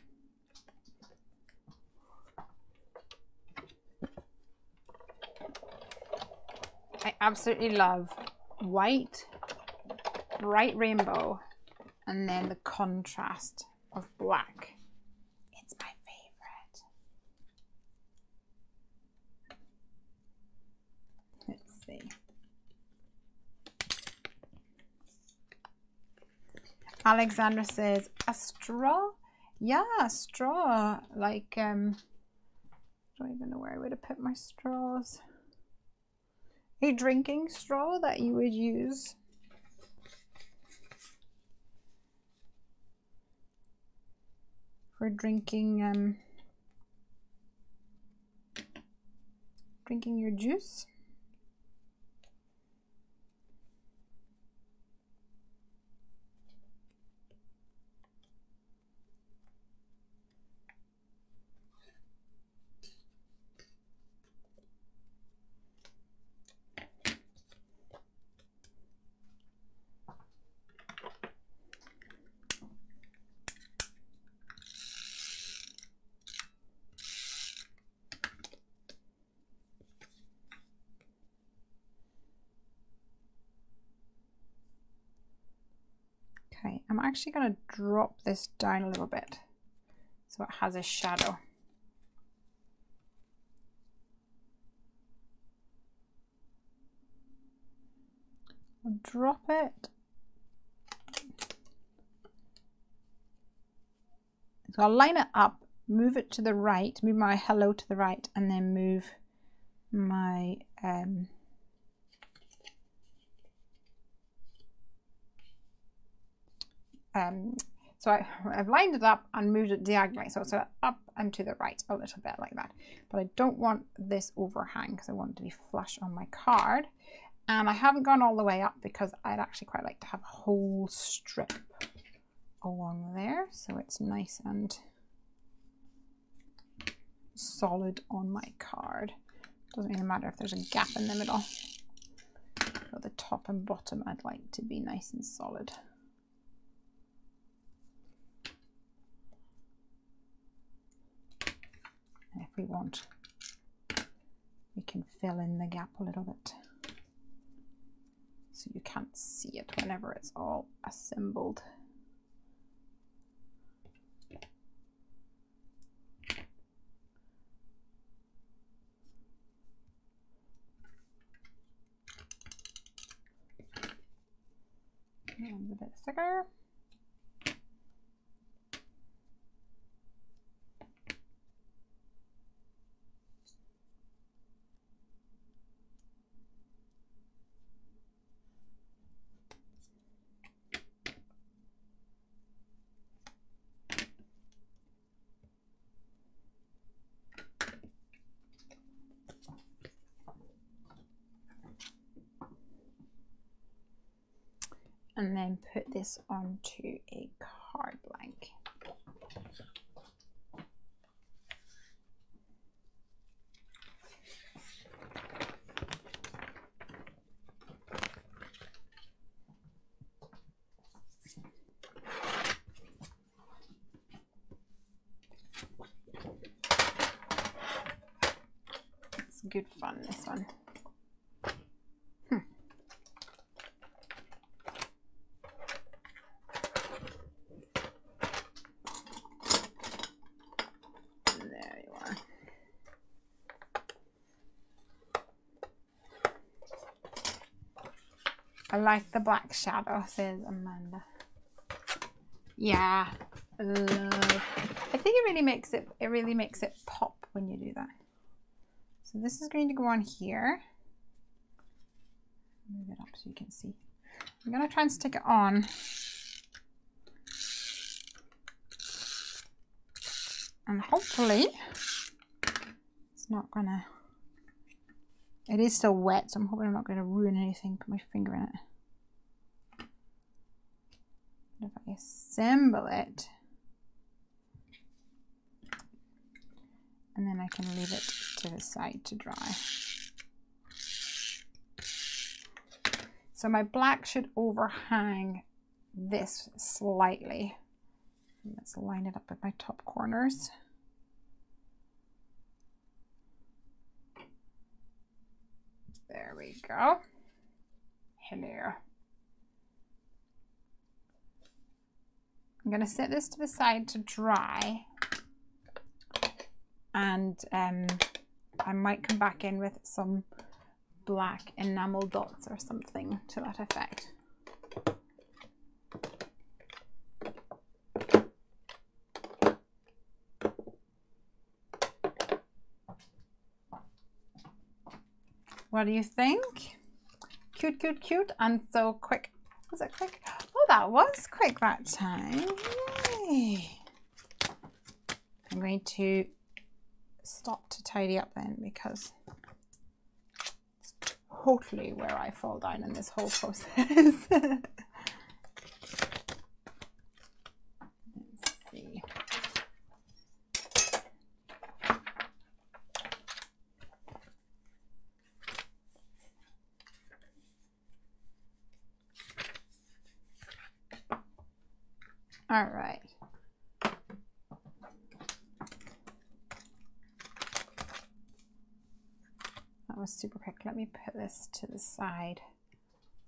I absolutely love white, bright rainbow, and then the contrast of black. It's my favorite. Let's see. Alexandra says, a straw? Yeah, a straw. Like, I don't even know where I would have put my straws. A drinking straw that you would use. For drinking, drinking your juice. Okay, I'm actually going to drop this down a little bit so it has a shadow. I'll drop it. So I'll line it up, move it to the right, move my hello to the right, and then move my so I've lined it up and moved it diagonally, so it's up and to the right a little bit like that. But I don't want this overhang because I want it to be flush on my card. And I haven't gone all the way up because I'd actually quite like to have a whole strip along there, so it's nice and solid on my card. Doesn't really matter if there's a gap in the middle. But the top and bottom I'd like to be nice and solid. And if we want, we can fill in the gap a little bit so you can't see it whenever it's all assembled. And a bit thicker. And then put this onto a card blank. It's good fun, this one. I like the black shadow, says Amanda. Yeah, love. I think it really makes it pop when you do that. So this is going to go on here. Move it up so you can see. I'm going to try and stick it on. And hopefully it's not gonna, it is still wet, so I'm hoping I'm not going to ruin anything, put my finger in it. But if I assemble it, and then I can leave it to the side to dry. So my black should overhang this slightly. Let's line it up with my top corners. There we go. Hello. I'm going to set this to the side to dry, and I might come back in with some black enamel dots or something to that effect. What do you think? Cute, cute, cute, and so quick. Was it quick? Oh, that was quick that time. Yay. I'm going to stop to tidy up then, because it's totally where I fall down in this whole process. Let's see. All right. That was super quick. Let me put this to the side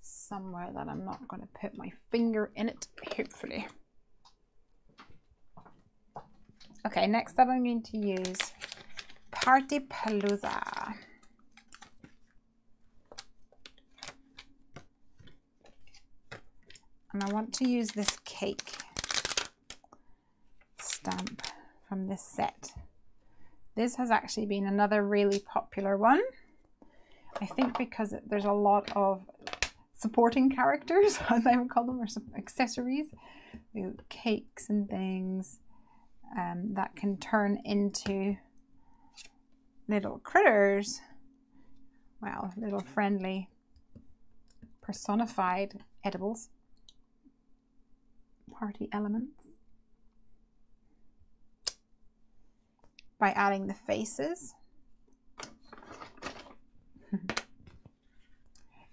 somewhere that I'm not going to put my finger in it, hopefully. Okay, next up I'm going to use Party Palooza. And I want to use this cake stamp from this set. This has actually been another really popular one. I think because there's a lot of supporting characters, as I would call them, or some accessories, cakes and things that can turn into little critters. Well, little friendly personified edibles. Party elements. by adding the faces.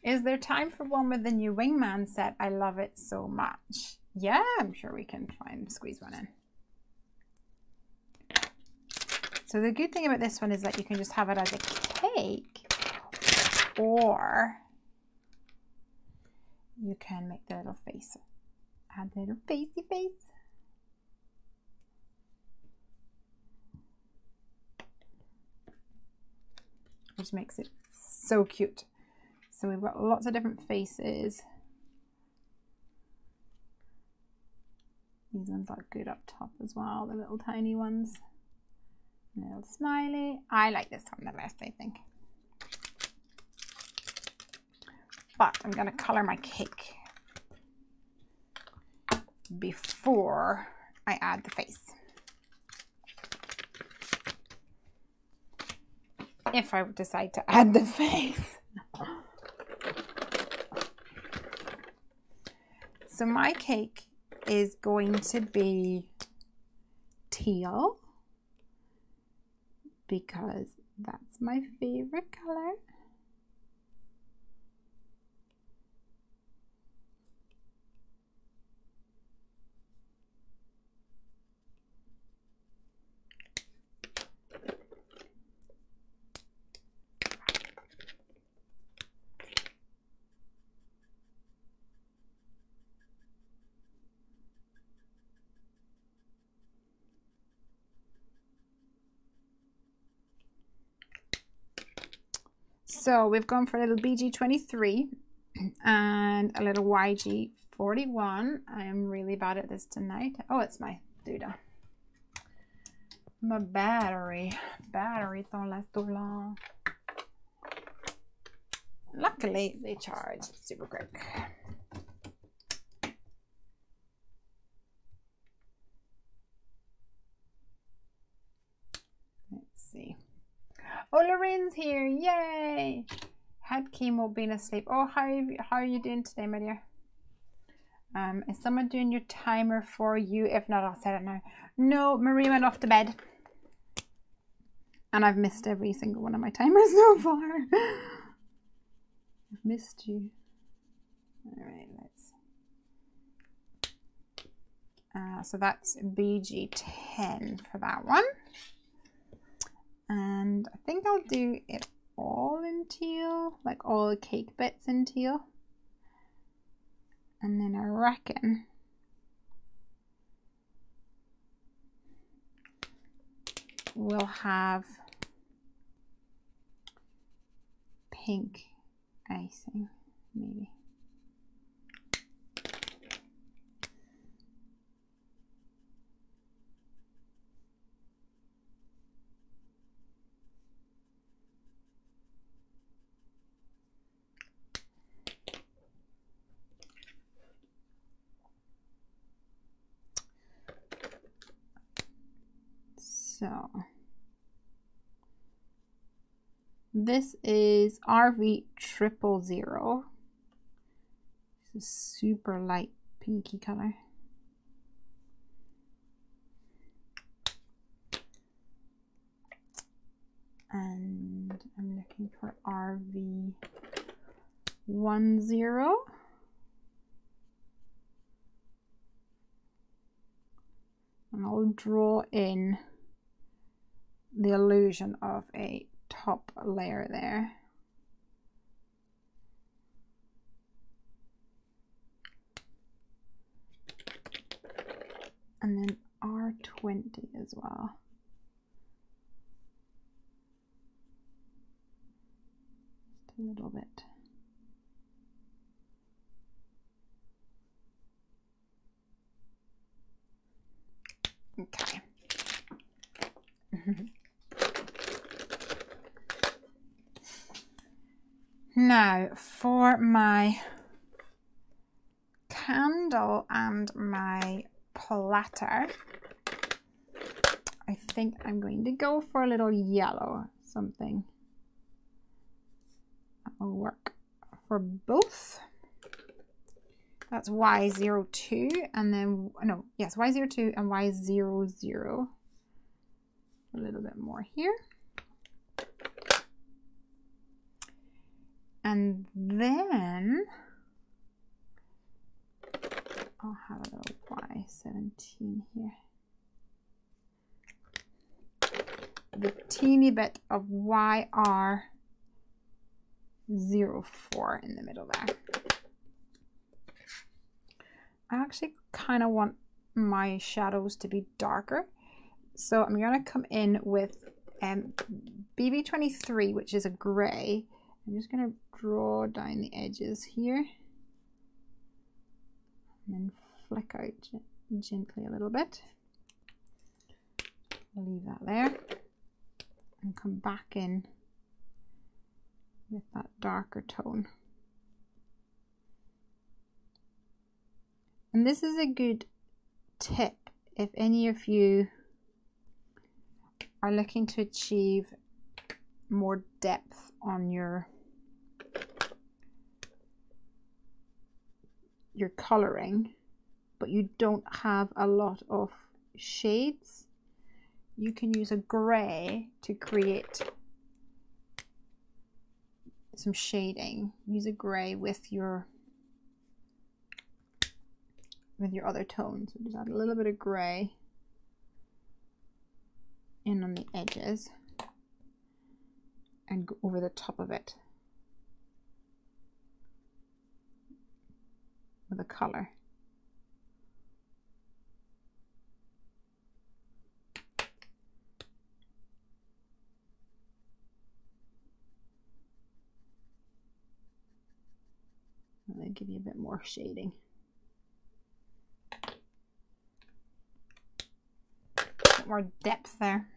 Is there time for one with the new wingman set? I love it so much. Yeah, I'm sure we can try and squeeze one in. So the good thing about this one is that you can just have it as a cake, or you can make the little face. Add the little facey face. Which makes it so cute. So we've got lots of different faces. These ones look good up top as well, the little tiny ones. A little smiley. I like this one the best, I think. But I'm going to colour my cake before I add the face. If I decide to add the face. So my cake is going to be teal because that's my favorite color. So we've gone for a little BG23 and a little YG41. I am really bad at this tonight. Oh, it's my Duda. My battery don't last too long. Luckily, they charge super quick. Let's see. Oh, Lorraine's here! Yay! Had chemo, been asleep. Oh, how are you doing today, my dear? Is someone doing your timer for you? If not, I'll set it now. No, Marie went off to bed. And I've missed every single one of my timers so far. I've missed you. Alright, let's... so that's BG10 for that one. And I think I'll do it all in teal, like all the cake bits in teal. And then I reckon we'll have pink icing, maybe. So this is RV 000. It's a super light pinky color. And I'm looking for RV 10. And I'll draw in the illusion of a top layer there. And then R20 as well. Just a little bit. Okay. Now for my candle and my platter, I think I'm going to go for a little yellow, something that will work for both. That's Y02 and then, no, yes, Y02 and Y00. A little bit more here. And then I'll have a little Y17 here. The teeny bit of YR04 in the middle there. I actually kind of want my shadows to be darker. So I'm going to come in with BB23, which is a gray. I'm just going to draw down the edges here. And then flick out gently a little bit. I'll leave that there. And come back in with that darker tone. And this is a good tip if any of you are looking to achieve more depth on your coloring, but you don't have a lot of shades. You can use a gray to create some shading. Use a gray with your other tones. So just add a little bit of gray in on the edges and go over the top of it with a color. And then give you a bit more shading. A bit more depth there.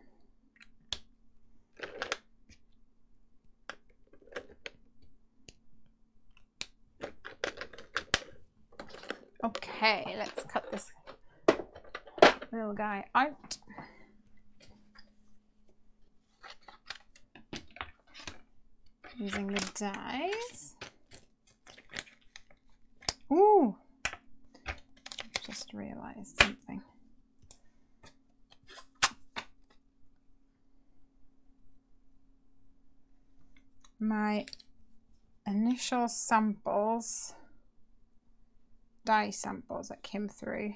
Okay, let's cut this little guy out. Using the dies. Ooh, just realized something. My initial samples, dye samples that came through,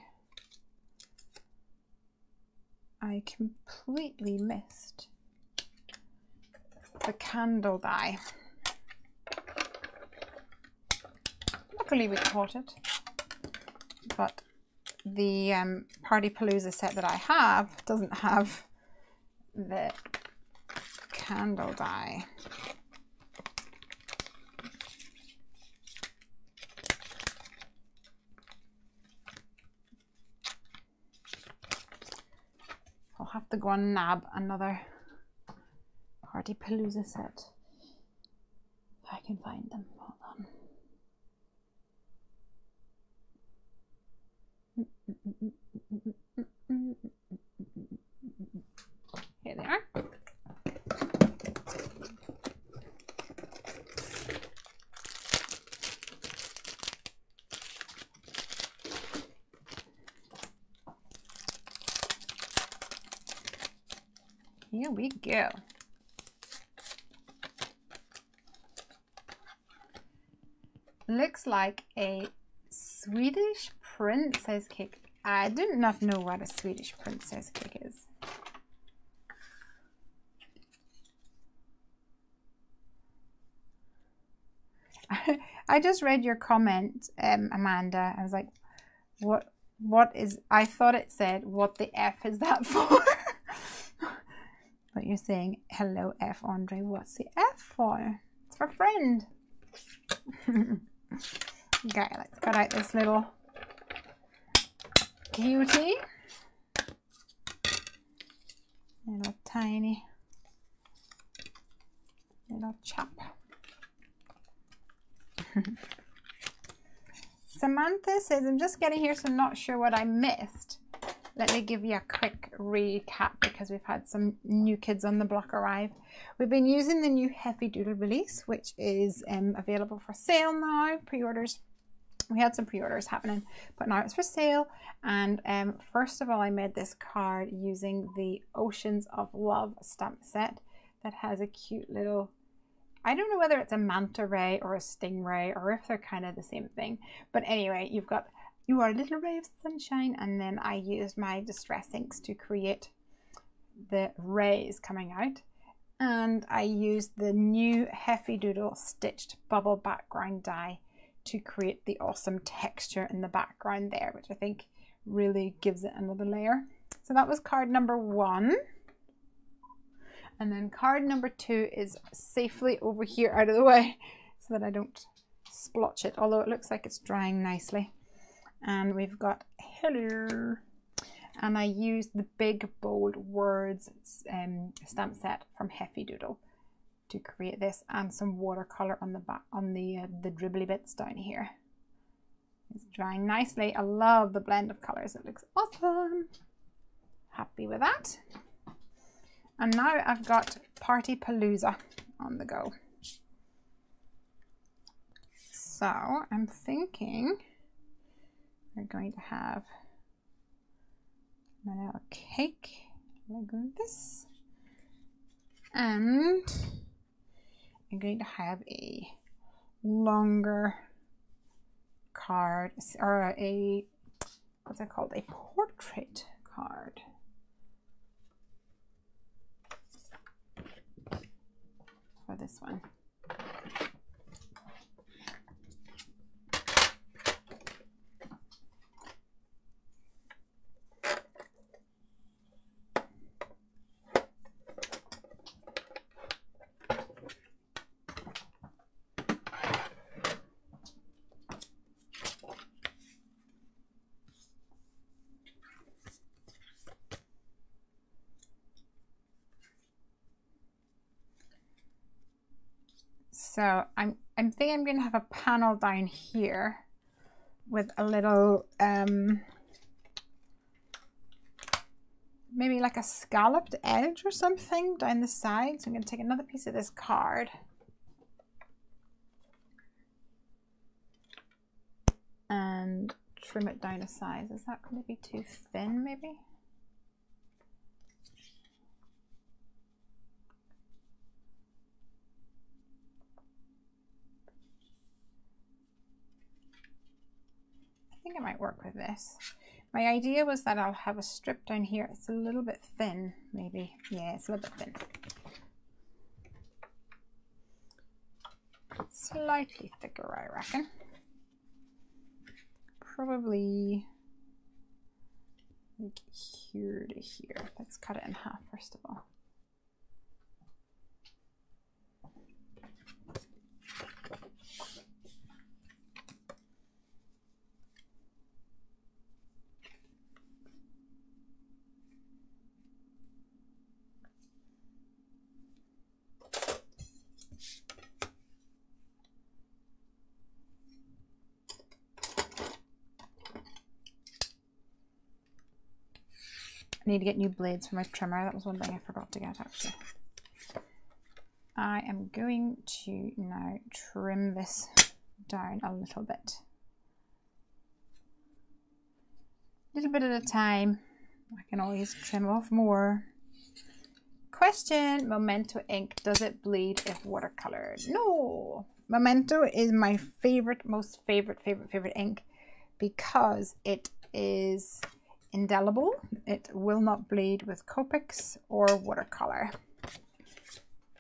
I completely missed the candle dye. Luckily we caught it, but the Party Palooza set that I have doesn't have the candle dye. I'll have to go and nab another Party Palooza set if I can find them. Hold on. Here they are. Here we go. Looks like a Swedish princess cake. I do not know what a Swedish princess cake is. I just read your comment, Amanda. I was like, what is, I thought it said, what the F is that for? But you're saying, hello F, Andre, what's the F for? It's for friend. Okay, let's cut out this little cutie. Little tiny little chap. Samantha says, I'm just getting here, so I'm not sure what I missed. Let me give you a quick recap because we've had some new kids on the block arrive. We've been using the new Heffy Doodle release, which is available for sale now. Pre-orders we had some pre-orders happening, but now it's for sale. And first of all, I made this card using the Oceans of Love stamp set that has a cute little, I don't know whether it's a manta ray or a stingray or if they're kind of the same thing. But anyway, you are a little ray of sunshine, and then I used my distress inks to create the rays coming out. And I used the new Heffy Doodle stitched bubble background die to create the awesome texture in the background there, which I think really gives it another layer. So that was card number 1. And then card number 2 is safely over here out of the way so that I don't splotch it, although it looks like it's drying nicely. And we've got hello. And I used the big bold words stamp set from Heffy Doodle to create this, and some watercolor on the back, on the dribbly bits down here. It's drying nicely. I love the blend of colors. It looks awesome. Happy with that. And now I've got Party Palooza on the go. So I'm thinking we're going to have my little cake like this, and I'm going to have a longer card, or a, what's it called, a portrait card. For this one. So I'm thinking I'm going to have a panel down here with a little, maybe like a scalloped edge or something down the side. So I'm going to take another piece of this card and trim it down a size. Is that going to be too thin maybe? I think I might work with this. My idea was that I'll have a strip down here. It's a little bit thin, maybe. Yeah, it's a little bit thin. Slightly thicker, I reckon. Probably like here to here. Let's cut it in half first of all. I need to get new blades for my trimmer. That was one thing I forgot to get actually. I am going to now trim this down a little bit. A little bit at a time. I can always trim off more. Question: Memento ink, does it bleed if watercolored? No! Memento is my most favorite ink because it is indelible. It will not bleed with Copics or watercolor.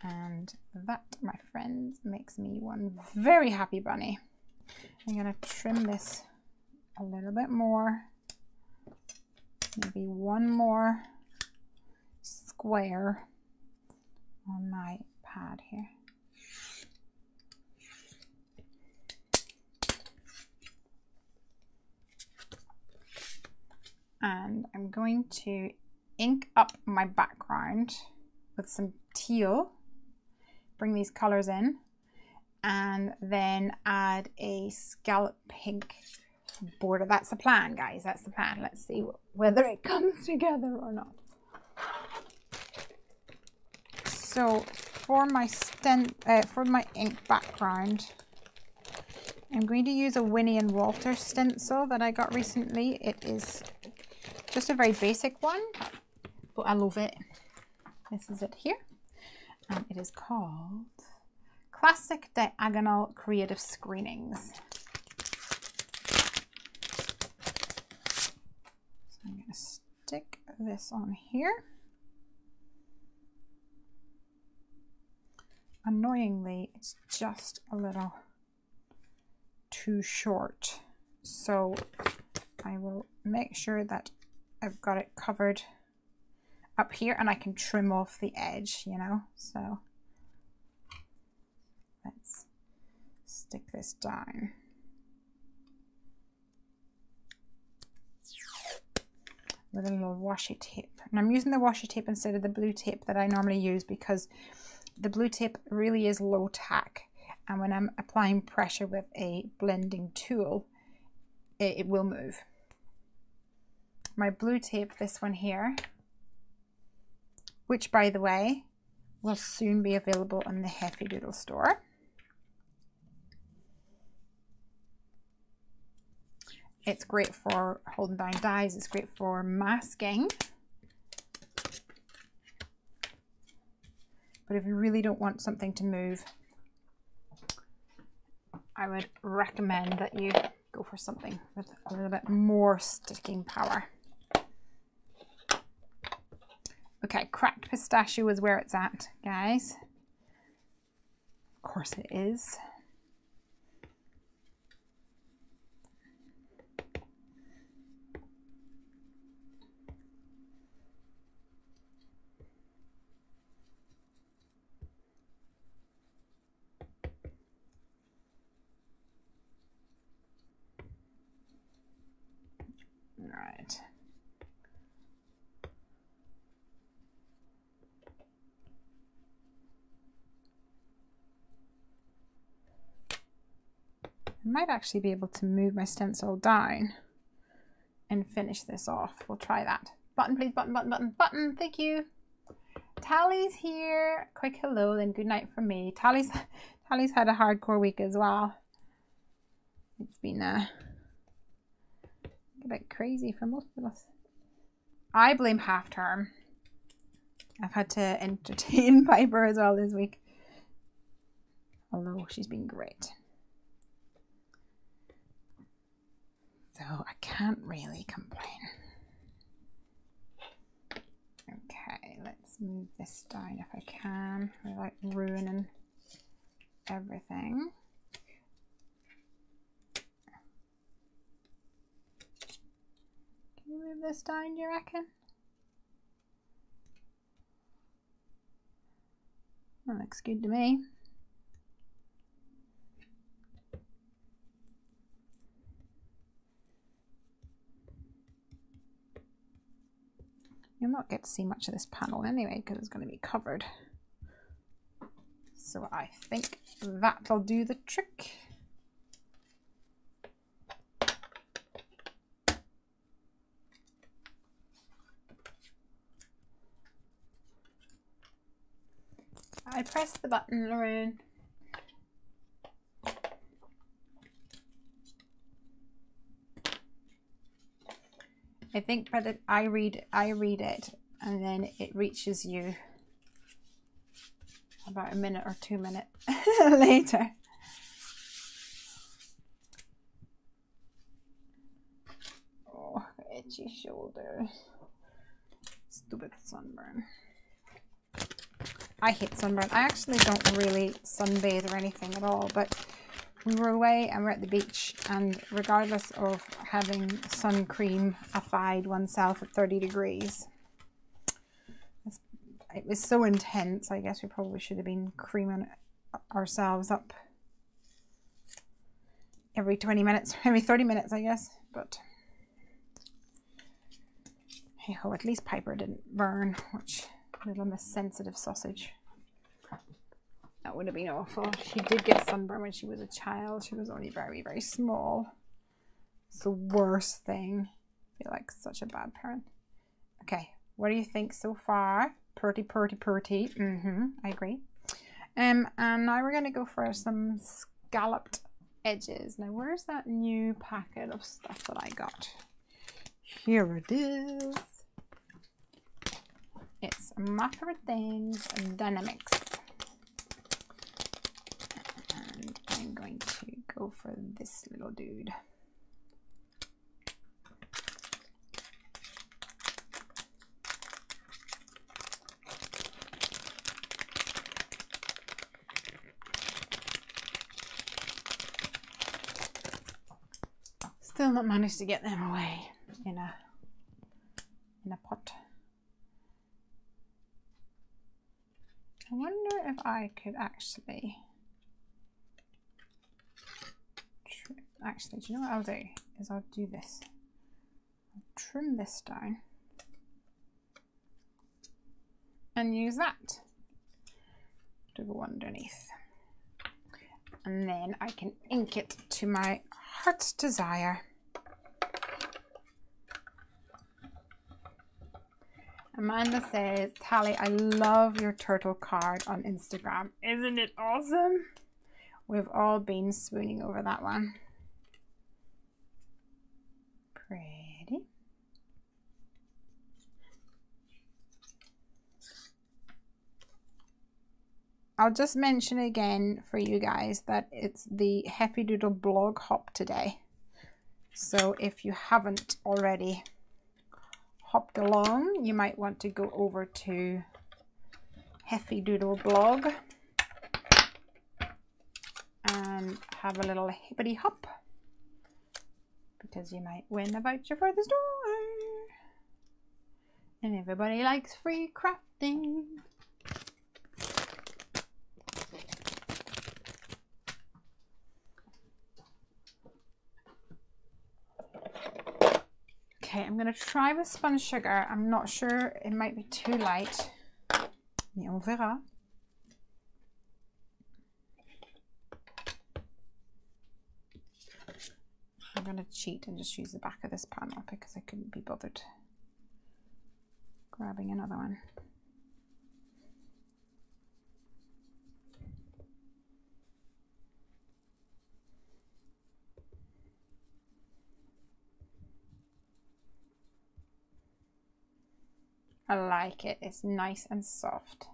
And that, my friends, makes me one very happy bunny. I'm going to trim this a little bit more. Maybe one more square on my pad here. And I'm going to ink up my background with some teal, bring these colors in, and then add a scallop pink border. That's the plan, guys. That's the plan. Let's see whether it comes together or not. So for my ink background, I'm going to use a Winnie and Walter stencil that I got recently. It is just a very basic one, but I love it. This is it here. And it is called Classic Diagonal Creative Screenings. So I'm going to stick this on here. Annoyingly, it's just a little too short, so I will make sure that I've got it covered up here and I can trim off the edge, you know. So let's stick this down with a little washi tape, and I'm using the washi tape instead of the blue tape that I normally use because the blue tape really is low tack, and when I'm applying pressure with a blending tool, it will move. My blue tape, this one here, which by the way will soon be available in the Heffy Doodle store. It's great for holding down dies, it's great for masking. But if you really don't want something to move, I would recommend that you go for something with a little bit more sticking power. Okay, cracked pistachio is where it's at, guys. Of course it is. Right. I might actually be able to move my stencil down and finish this off. We'll try that. Button, please. Button, button, button, button. Thank you. Tally's here. Quick hello, then good night from me. Tally's had a hardcore week as well. It's been a bit crazy for most of us. I blame half term. I've had to entertain Piper as well this week, although she's been great. So I can't really complain. Okay, let's move this down if I can without ruining everything. Can you move this down, do you reckon? That looks good to me. You'll not get to see much of this panel anyway because it's going to be covered. So I think that'll do the trick. I pressed the button, Lorraine. I think by the I read it and then it reaches you about a minute or 2 minutes later. Oh, itchy shoulder. Stupid sunburn. I hate sunburn. I actually don't really sunbathe or anything at all, but we were away and we're at the beach, and regardless of having sun cream applied oneself at 30 degrees, it was so intense. I guess we probably should have been creaming ourselves up every 20 minutes, every 30 minutes, I guess. But hey ho, at least Piper didn't burn, which little Miss Sensitive sausage. That would have been awful. She did get sunburn when she was a child. She was only very, very small. It's the worst thing. I feel like such a bad parent. Okay, what do you think so far? Pretty, pretty, pretty. I agree. And now we're going to go for some scalloped edges. Now, where's that new packet of stuff that I got? Here it is. It's My Favorite Things Dynamics. And I'm going to go for this little dude. Still not managed to get them away in a pot. I wonder if I could actually do you know what I'll do? Is I'll do this. I'll trim this down and use that to go underneath. And then I can ink it to my heart's desire. Amanda says, Tally, I love your turtle card on Instagram. Isn't it awesome? We've all been swooning over that one. Pretty. I'll just mention again for you guys that it's the Heffy Doodle blog hop today. So if you haven't already hopped along, you might want to go over to Heffy Doodle blog and have a little hippity hop, because you might win a voucher for the store. And everybody likes free crafting. Okay, I'm going to try with spun sugar. I'm not sure, it might be too light. Mais on verra. I'm going to cheat and just use the back of this panel because I couldn't be bothered grabbing another one. I like it. It's nice and soft.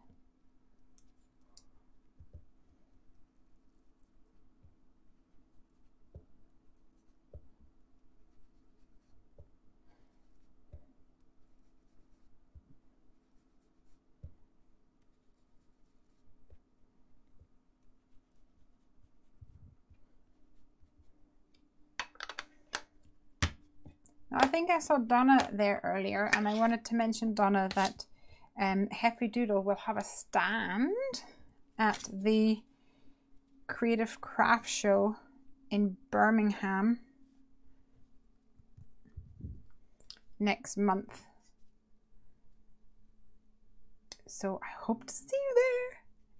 I think I saw Donna there earlier, and I wanted to mention, Donna, that Heffy Doodle will have a stand at the Creative Craft Show in Birmingham next month. So I hope to see you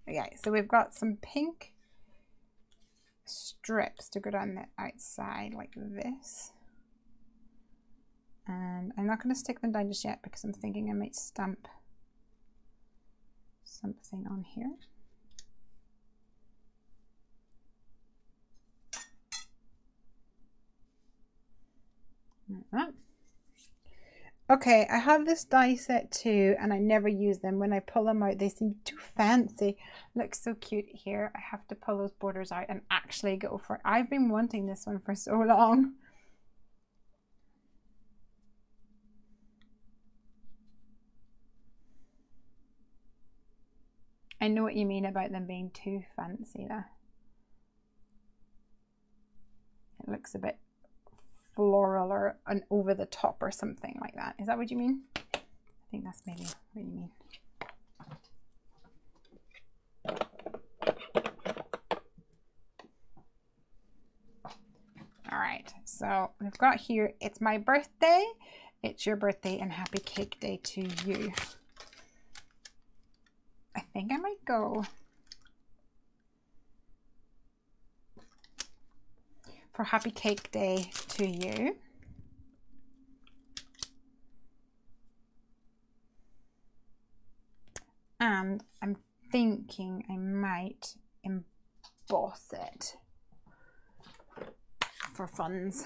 there. Okay, so we've got some pink strips to go down the outside like this. And I'm not going to stick them down just yet because I'm thinking I might stamp something on here. Like that. Okay, I have this die set too, and I never use them. When I pull them out, they seem too fancy. Looks so cute here. I have to pull those borders out and actually go for it. I've been wanting this one for so long. I know what you mean about them being too fancy there. It looks a bit floral or an over the top or something like that. Is that what you mean? I think that's maybe what you mean. All right, so we've got here, it's my birthday, it's your birthday, and happy cake day to you. I think I might go for happy cake day to you. And I'm thinking I might emboss it for funds.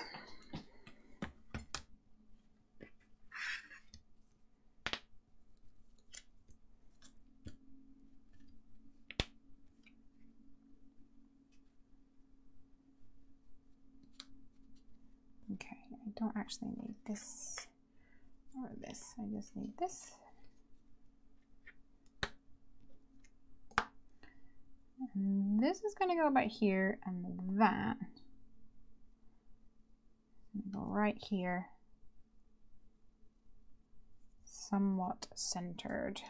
Okay, I don't actually need this or this. I just need this. And this is going to go about here, and that go right here, somewhat centered.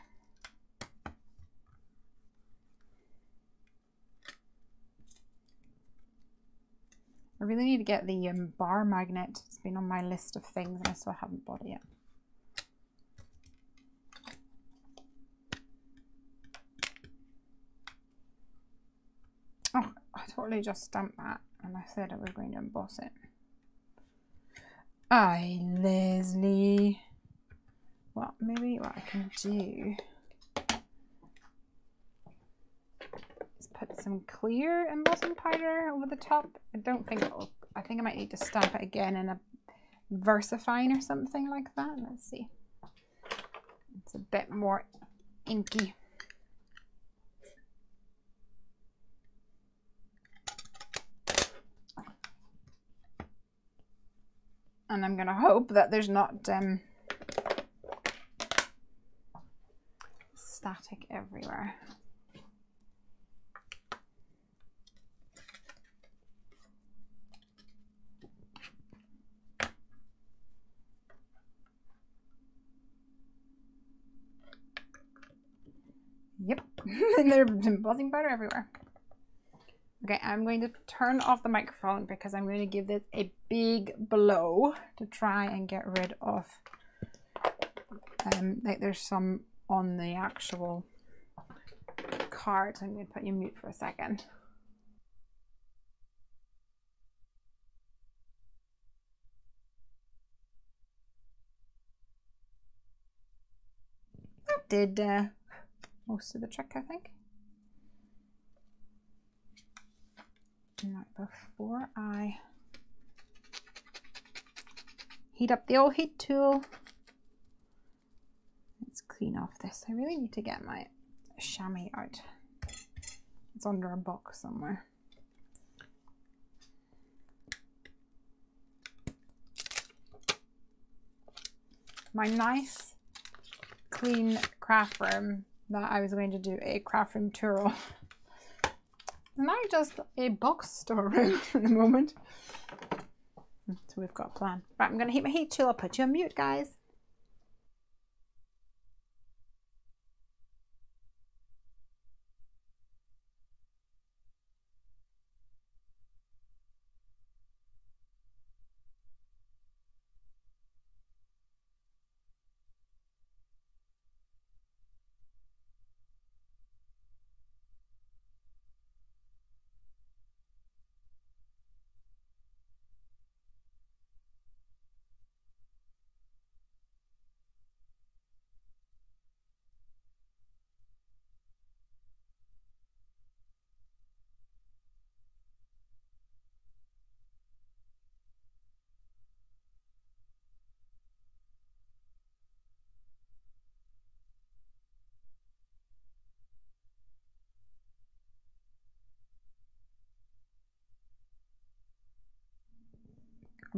I really need to get the bar magnet. It's been on my list of things and I still haven't bought it yet. Oh, I totally just stamped that and I said I was going to emboss it. Aye, Lesley. Well, maybe what I can do is put some clear embossing powder over the top. I don't think it'll, I think I might need to stamp it again in a VersaFine or something like that. Let's see. It's a bit more inky. And I'm going to hope that there's not static everywhere. Yep, and there's embossing powder everywhere. Okay, I'm going to turn off the microphone because I'm going to give this a big blow to try and get rid of, like there's some on the actual card. So I'm going to put you on mute for a second. That did most of the trick, I think. Right, before I heat up the old heat tool, let's clean off this. I really need to get my chamois out. It's under a box somewhere. My nice clean craft room that I was going to do a craft room tour of. Now just a box storeroom at the moment. So we've got a plan. Right, I'm going to heat my heat tool. I'll put you on mute, guys.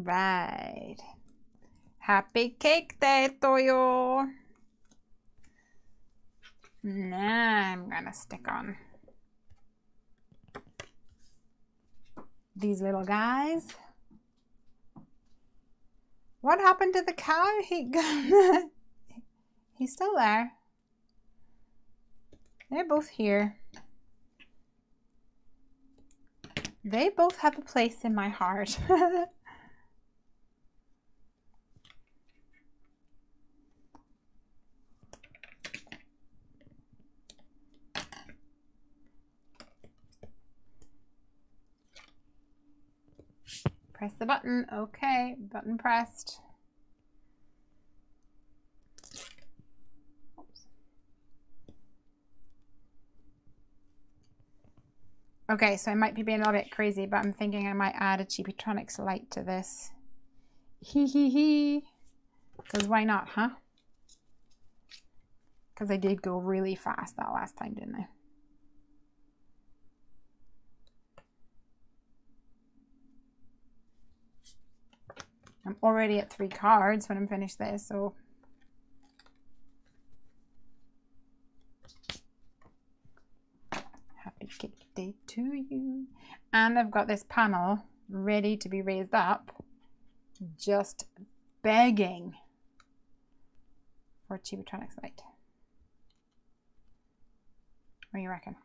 Right. Happy cake day to you. Now I'm gonna stick on these little guys. What happened to the cow? He's still there. They're both here. They both have a place in my heart. Press the button. Okay, button pressed. Oops. Okay, so I might be being a little bit crazy, but I'm thinking I might add a Cheapytronics light to this. Hee hee hee. Because why not, huh? Because I did go really fast that last time, didn't I? I'm already at 3 cards when I'm finished this, so... Happy cake day to you. And I've got this panel ready to be raised up, just begging for a Cheapytronics light. What do you reckon?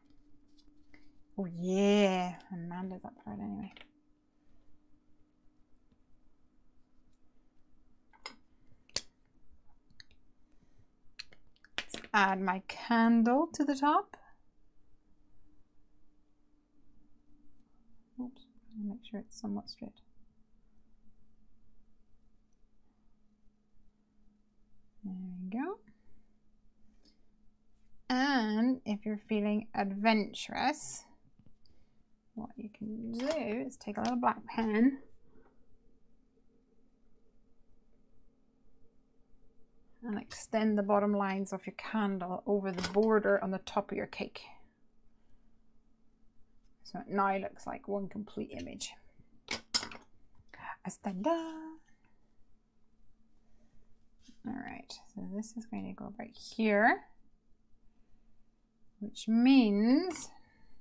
Oh yeah, Amanda's up for it anyway. Let's add my candle to the top. Oops, make sure it's somewhat straight. There we go. And if you're feeling adventurous, what you can do is take a little black pen and extend the bottom lines of your candle over the border on the top of your cake. So it now looks like one complete image. Ta-da! All right, so this is going to go about here, which means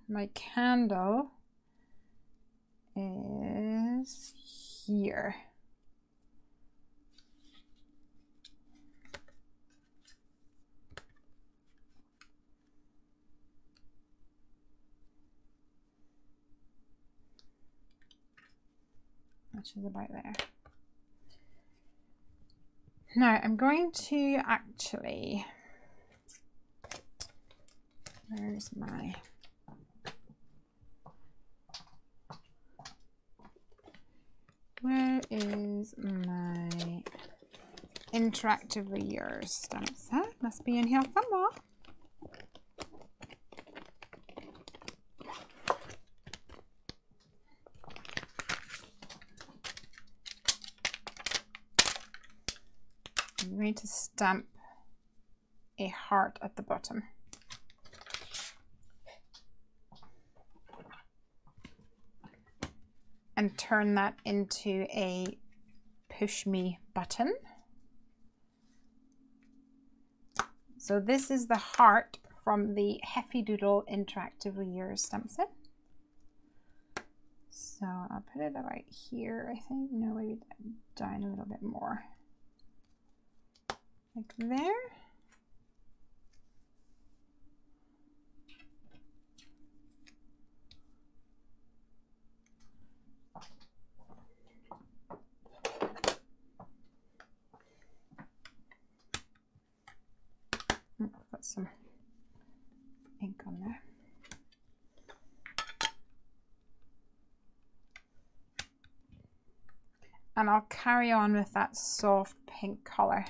my candle is here. Which is about there. Now I'm going to actually, where's my, where is my Interactively Yours stamp set? Must be in here somewhere. I'm going to stamp a heart at the bottom. And turn that into a push me button. So this is the heart from the Heffy Doodle Interactively Yours stamp set. So I'll put it about here, I think. No, maybe down a little bit more. Like there. I've got some ink on there. And I'll carry on with that soft pink color.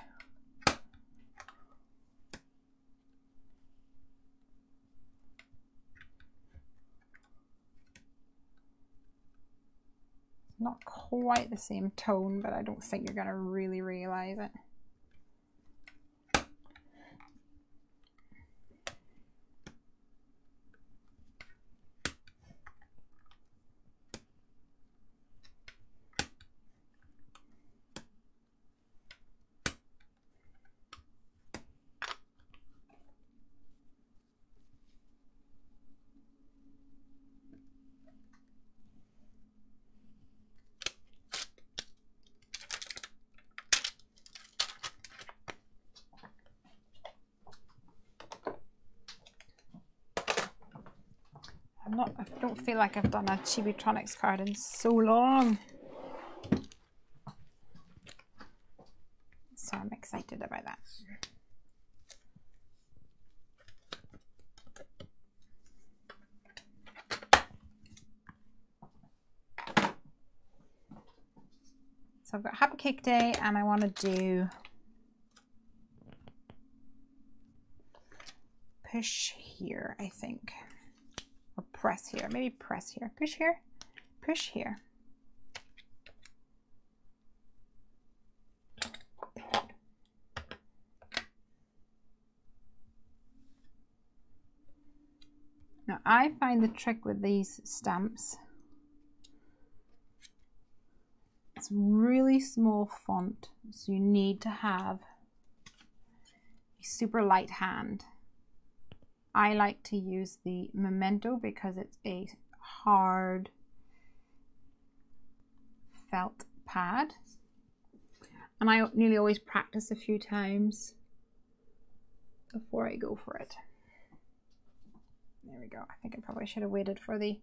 Not quite the same tone, but I don't think you're going to really realize it. I don't feel like I've done a Cheapytronics card in so long. So I'm excited about that. So I've got Happy Cake Day and I want to do push here, I think. Or press here. Maybe press here. Push here. Push here. Now I find the trick with these stamps, it's really small font, so you need to have a super light hand. I like to use the Memento because it's a hard felt pad, and I nearly always practice a few times before I go for it. There we go. I think I probably should have waited for the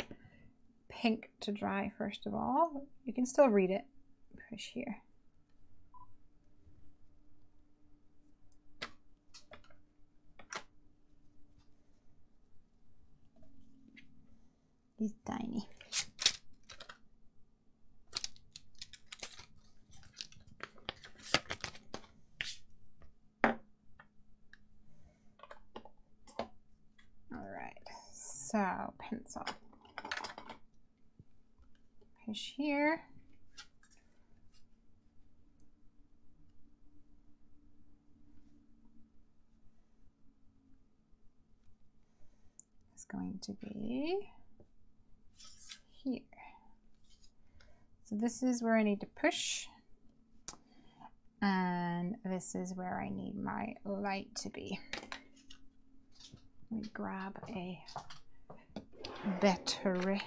pink to dry first of all. You can still read it. Push here. He's tiny. So, pencil. Push here. It's going to be here. So this is where I need to push. And this is where I need my light to be. Let me grab a battery.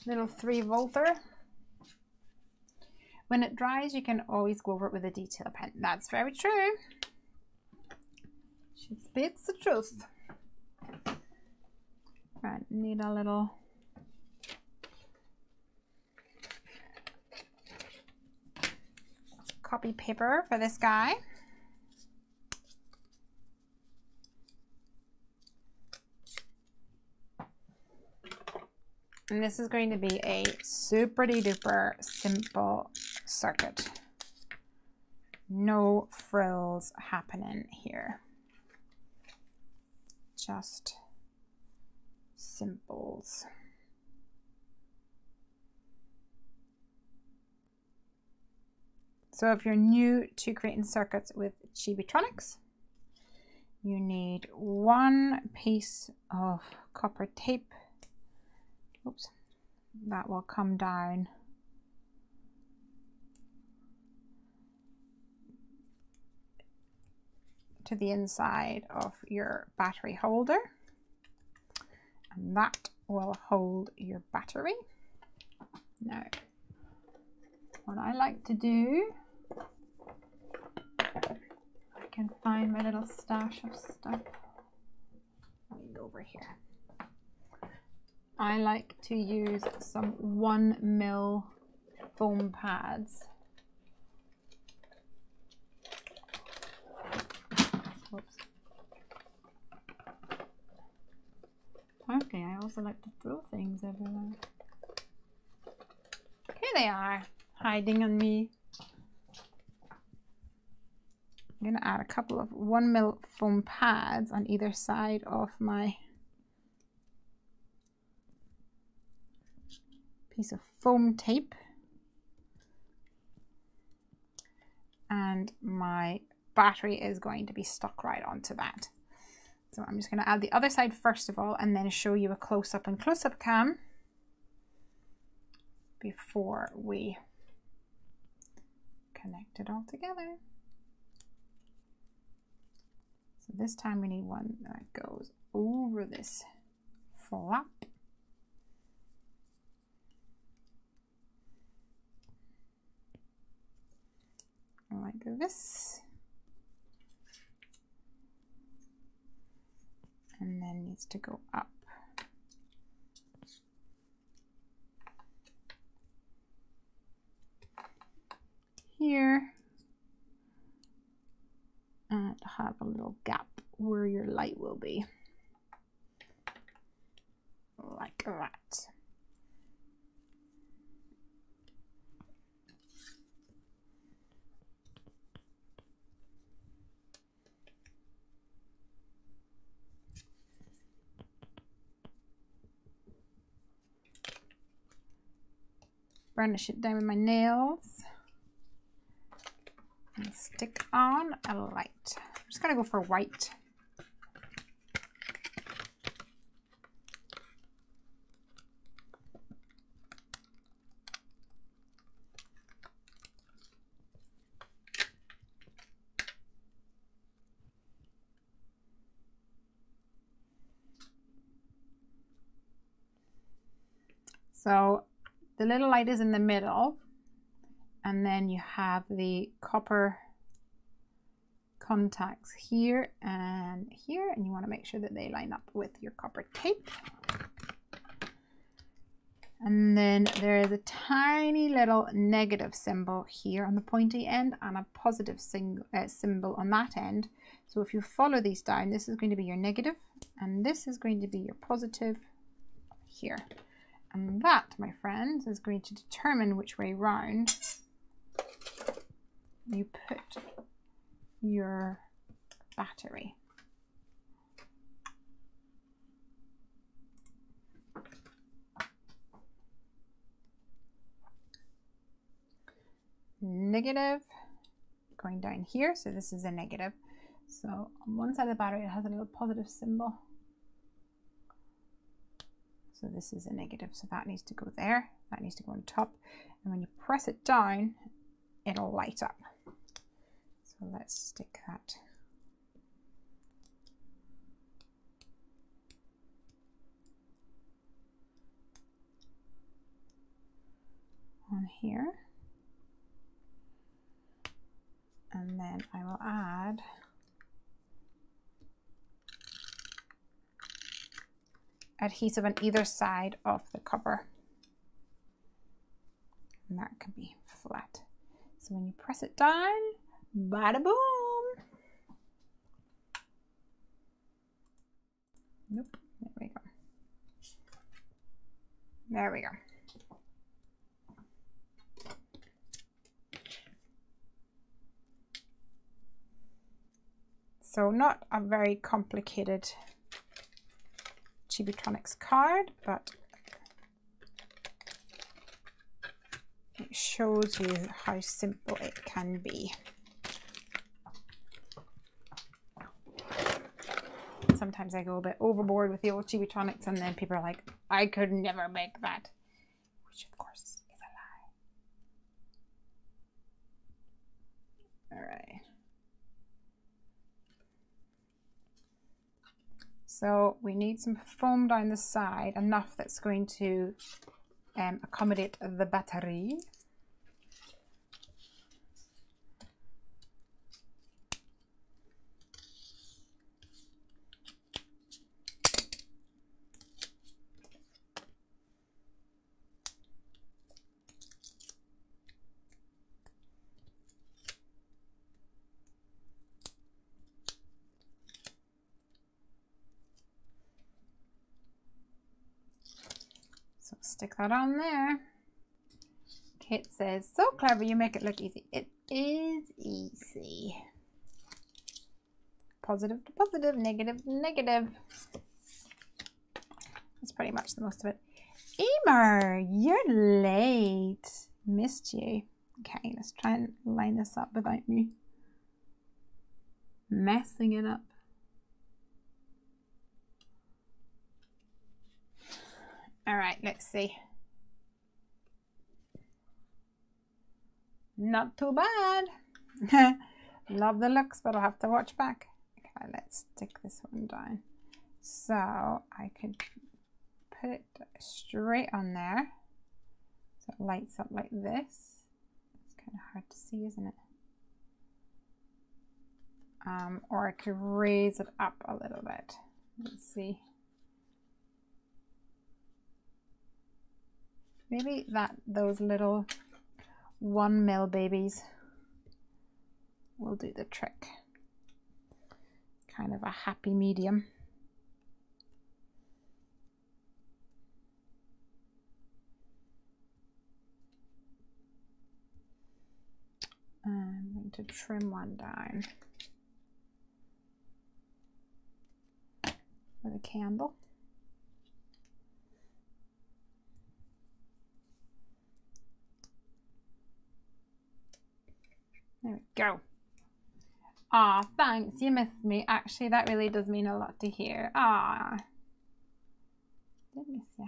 Little 3-volter. When it dries, you can always go over it with a detail pen. That's very true. She spits the truth. Right, need a little copy paper for this guy. And this is going to be a super duper simple circuit. No frills happening here. Just simples. So if you're new to creating circuits with Chibitronics, you need 1 piece of copper tape. Oops, that will come down to the inside of your battery holder, and that will hold your battery. Now, what I like to do, I can find my little stash of stuff. Let me go over here. I like to use some 1 mil foam pads. Whoops. Okay, I also like to throw things everywhere. Here they are, hiding on me. I'm going to add a couple of 1 mil foam pads on either side of my piece of foam tape, and my battery is going to be stuck right onto that. So I'm just going to add the other side first of all, and then show you a close-up and close-up cam before we connect it all together. So this time we need one that goes over this flap. Like this, and then needs to go up. Here, and have a little gap where your light will be. Like that. Burnish it down with my nails and stick on a light. I'm just gonna go for white. So the little light is in the middle, and then you have the copper contacts here, and you want to make sure that they line up with your copper tape. And then there is a tiny little negative symbol here on the pointy end and a positive symbol on that end. So if you follow these down, this is going to be your negative and this is going to be your positive here. And that, my friends, is going to determine which way round you put your battery. Negative going down here, so this is a negative. So on one side of the battery it has a little positive symbol. So this is a negative, so that needs to go there, that needs to go on top, and when you press it down, it'll light up. So let's stick that on here. And then I will add adhesive on either side of the cover. And that can be flat. So when you press it down, bada boom. Nope, there we go. There we go. So not a very complicated Chibitronics card, but it shows you how simple it can be. Sometimes I go a bit overboard with the old Chibitronics and then people are like, I could never make that, which of course is a lie. All right. So we need some foam down the side, enough that's going to accommodate the battery. Stick that on there. Kit says, so clever, you make it look easy. It is easy. Positive to positive, negative to negative. That's pretty much the most of it. Emer, you're late. Missed you. Okay, let's try and line this up without me messing it up. All right, let's see. Not too bad. Love the looks, but I'll have to watch back. Okay, let's stick this one down. So I could put it straight on there. So it lights up like this. It's kind of hard to see, isn't it? Or I could raise it up a little bit. Let's see. Maybe those little 1 mil babies will do the trick. kind of a happy medium. I'm going to trim one down with a candle. There we go. Ah, thanks, you missed me. Actually, that really does mean a lot to hear. Ah, did miss you.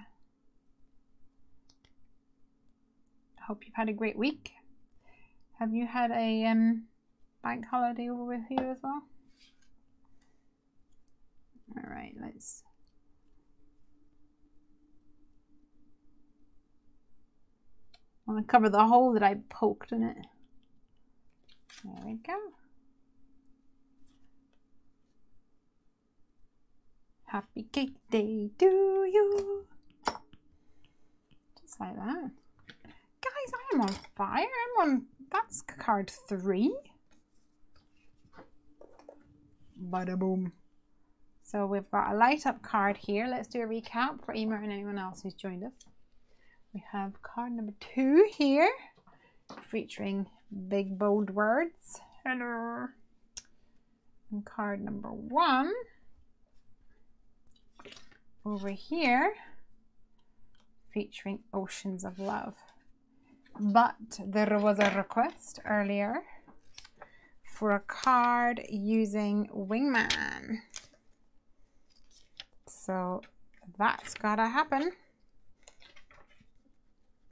Hope you've had a great week. Have you had a bank holiday over with you as well? All right, let's. I want to cover the hole that I poked in it. There we go. Happy cake day to you. Just like that. Guys, I am on fire. I'm on, that's card 3. Bada boom. So we've got a light up card here. Let's do a recap for Emer and anyone else who's joined us. We have card number 2 here, featuring big bold words. Hello. And card number 1 over here, featuring oceans of love. But there was a request earlier for a card using Wingman. So that's gotta happen.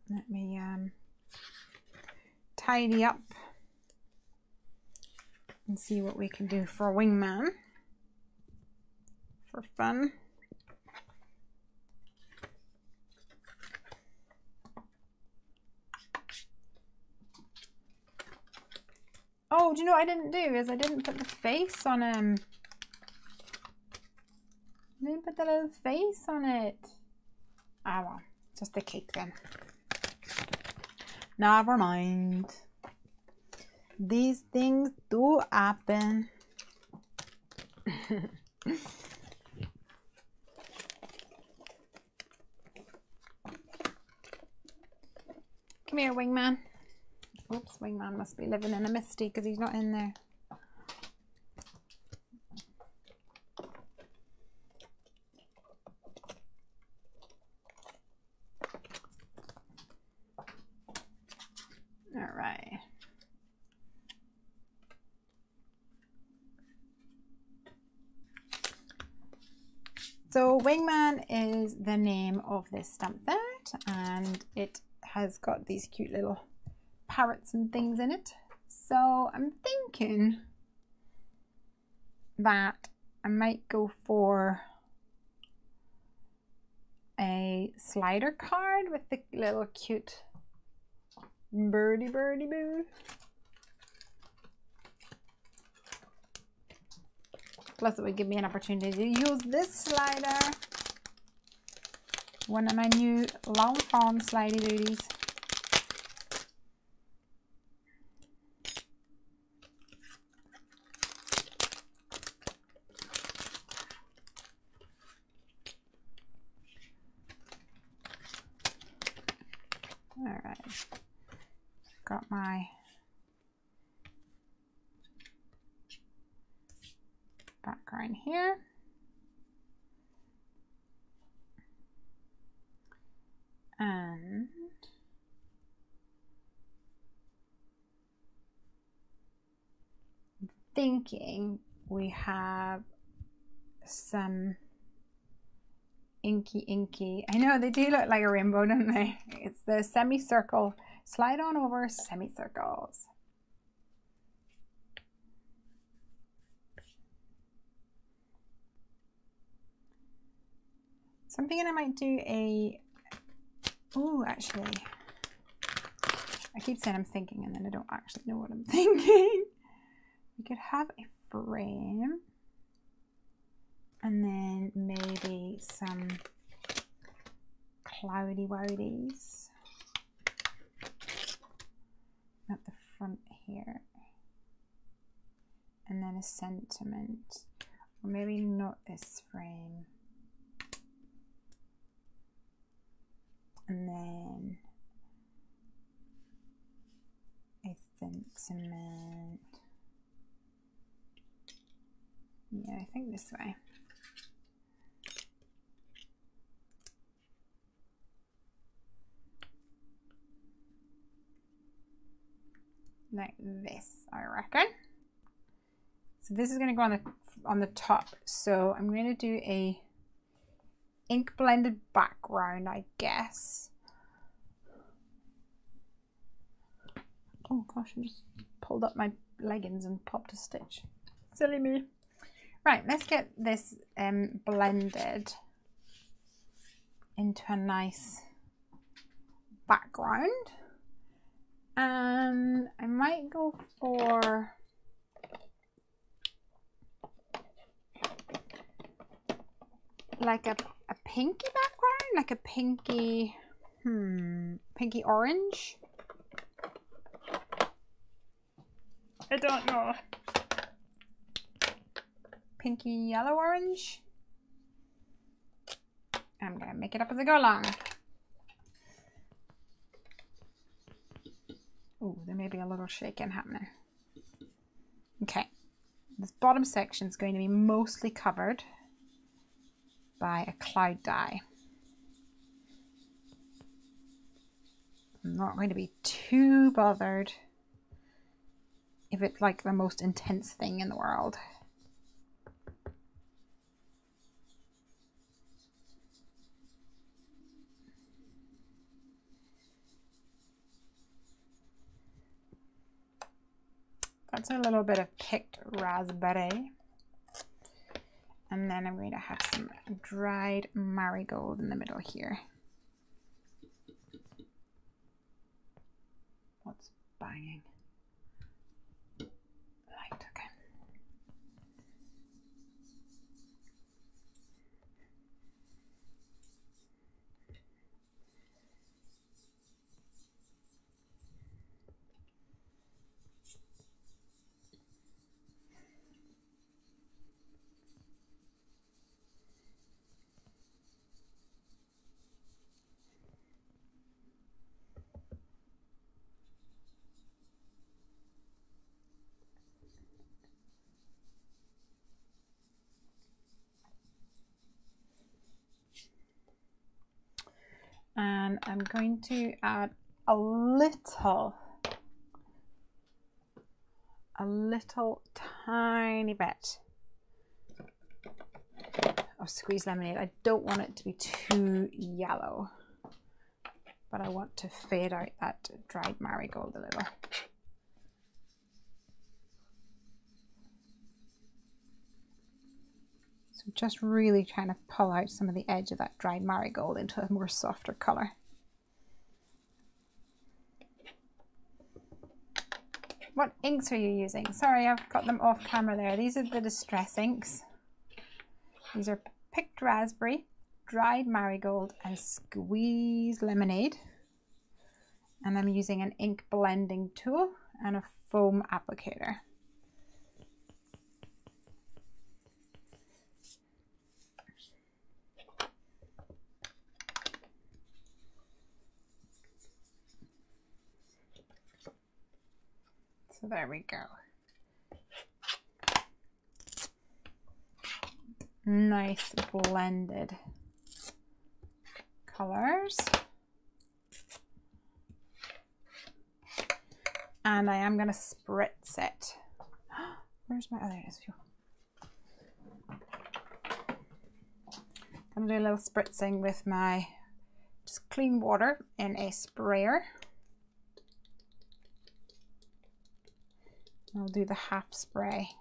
Let me tidy up and see what we can do for Wingman for fun. Oh, do you know what I didn't do? Is I didn't put the face on him. I didn't put the little face on it. Ah well, just the cake then. Never mind. These things do happen. Come here, Wingman. Oops, Wingman must be living in a misty because he's not in there. All right. So Wingman is the name of this stamp set, and it has got these cute little parrots and things in it. So I'm thinking that I might go for a slider card with the little cute birdie boo. Plus it would give me an opportunity to use this slider, one of my new long form slidey doodies. Alright, got my background here. And thinking we have some inky. I know they do look like a rainbow, don't they? It's the semicircle. Slide on over semicircles. So I'm thinking I might do a, oh, actually, I keep saying I'm thinking and then I don't actually know what I'm thinking. We could have a frame and then maybe some cloudy woudies at the front here. And then a sentiment. Or maybe not this frame. And then a thin cement. Yeah, I think this way. Like this, I reckon. So this is going to go on the top. So I'm going to do a ink blended background, I guess. Oh gosh, I just pulled up my leggings and popped a stitch. Silly me. Right, let's get this blended into a nice background. And I might go for like a pinky background, like a pinky, pinky orange. I don't know. Pinky yellow orange. I'm gonna make it up as I go along. Oh, there may be a little shaking happening. Okay, this bottom section is going to be mostly covered by a cloud dye. I'm not going to be too bothered if it's like the most intense thing in the world. That's a little bit of picked raspberry. And then I'm going to have some dried marigold in the middle here. What's banging? Light, okay. And I'm going to add a little tiny bit of squeezed lemonade. I don't want it to be too yellow, but I want to fade out that dried marigold a little. So just really trying to pull out some of the edge of that dried marigold into a more softer color. What inks are you using? Sorry, I've got them off camera there. These are the distress inks. These are picked raspberry, dried marigold, and squeezed lemonade. And I'm using an ink blending tool and a foam applicator. So there we go. Nice blended colors. And I am going to spritz it. Where's my, oh, there it is. I'm going to do a little spritzing with my just clean water in a sprayer. I'll do the half spray,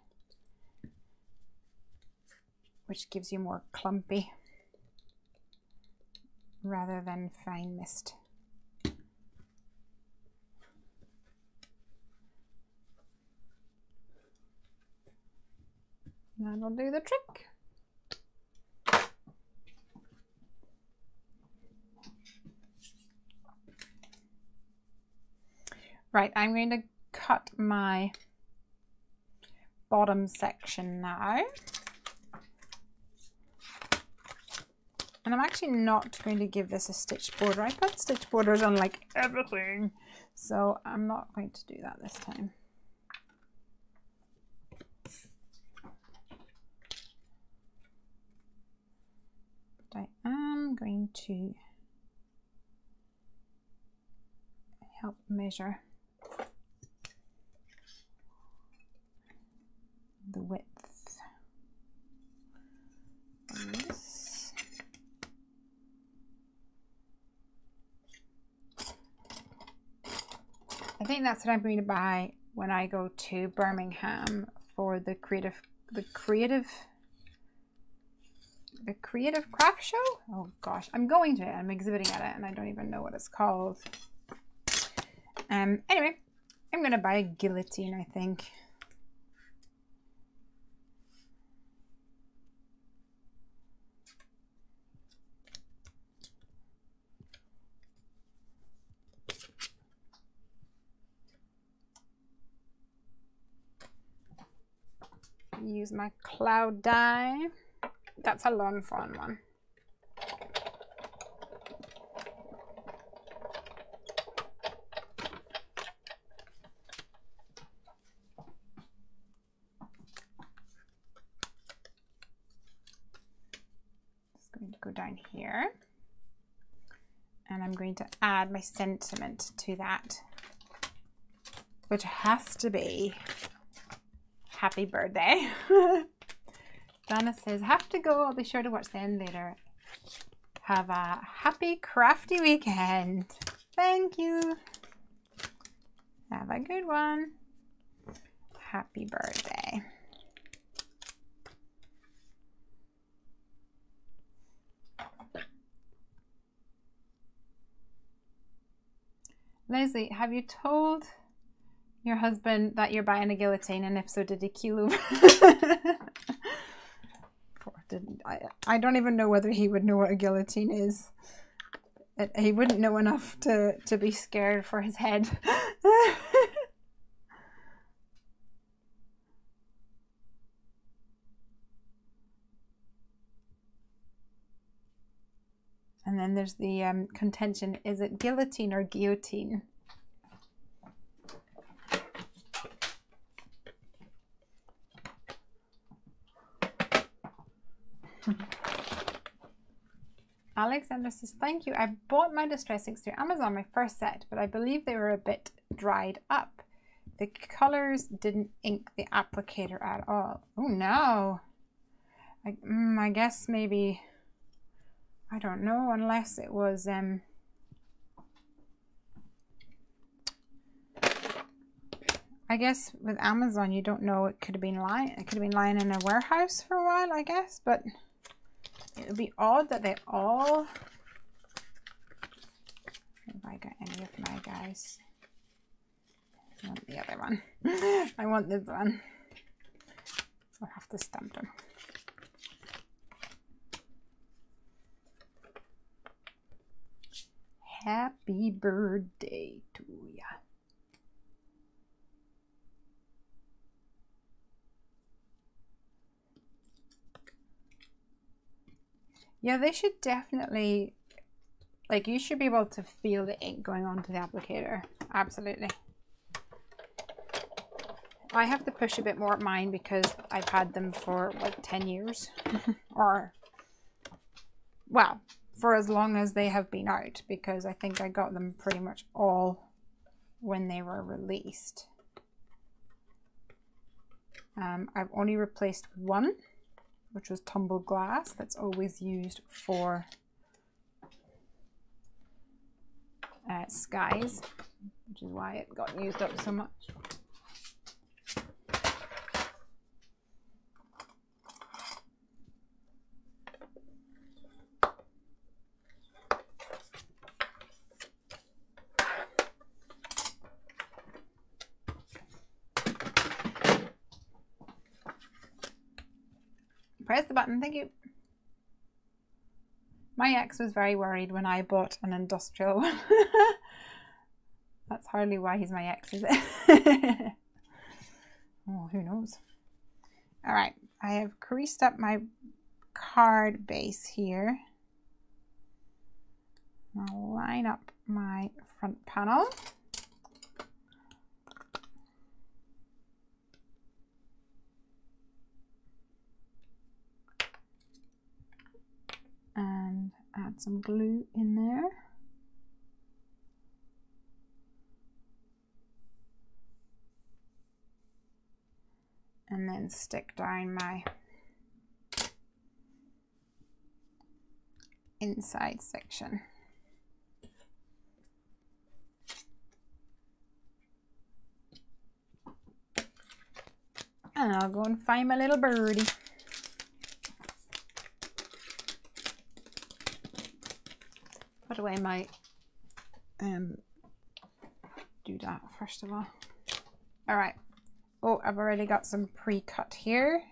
which gives you more clumpy rather than fine mist. That'll do the trick. Right, I'm going to cut my bottom section now. And I'm actually not going to give this a stitch border. I put stitch borders on like everything, so I'm not going to do that this time. But I am going to help measure the width of this. I think that's what I'm going to buy when I go to Birmingham for the creative craft show. Oh gosh, I'm going to it. I'm exhibiting at it and I don't even know what it's called. Anyway, I'm gonna buy a guillotine, I think. Use my cloud die. That's a long fawn one. Just going to go down here, and I'm going to add my sentiment to that, which has to be happy birthday. Dana says, have to go. I'll be sure to watch the end later. Have a happy crafty weekend. Thank you. Have a good one. Happy birthday. Lesley, have you told your husband that you're buying a guillotine, and if so, did he keel over? I don't even know whether he would know what a guillotine is. He wouldn't know enough to be scared for his head. And then there's the contention, is it guillotine or guillotine? Alexander says, thank you. I bought my distress inks through Amazon, my first set, but I believe they were a bit dried up. The colors didn't ink the applicator at all. Oh no. I guess maybe, I don't know, unless it was I guess with Amazon you don't know, it could have been lying in a warehouse for a while, I guess, but it would be odd that they all, have I got any of my guys? I want the other one. I want this one. I'll have to stamp them. Happy birthday to ya. Yeah, they should definitely, like, you should be able to feel the ink going onto the applicator. Absolutely. I have to push a bit more at mine because I've had them for like 10 years. Or, well, for as long as they have been out, because I think I got them pretty much all when they were released. I've only replaced one, which was tumbled glass. That's always used for skies, which is why it got used up so much. Press the button, thank you. My ex was very worried when I bought an industrial one. That's hardly why he's my ex, is it? Oh, who knows? All right, I have creased up my card base here. line up my front panel. And add some glue in there. And then stick down my inside section. And I'll go and find my little birdie. Put away my do that first of all. All right. Oh, I've already got some pre-cut here.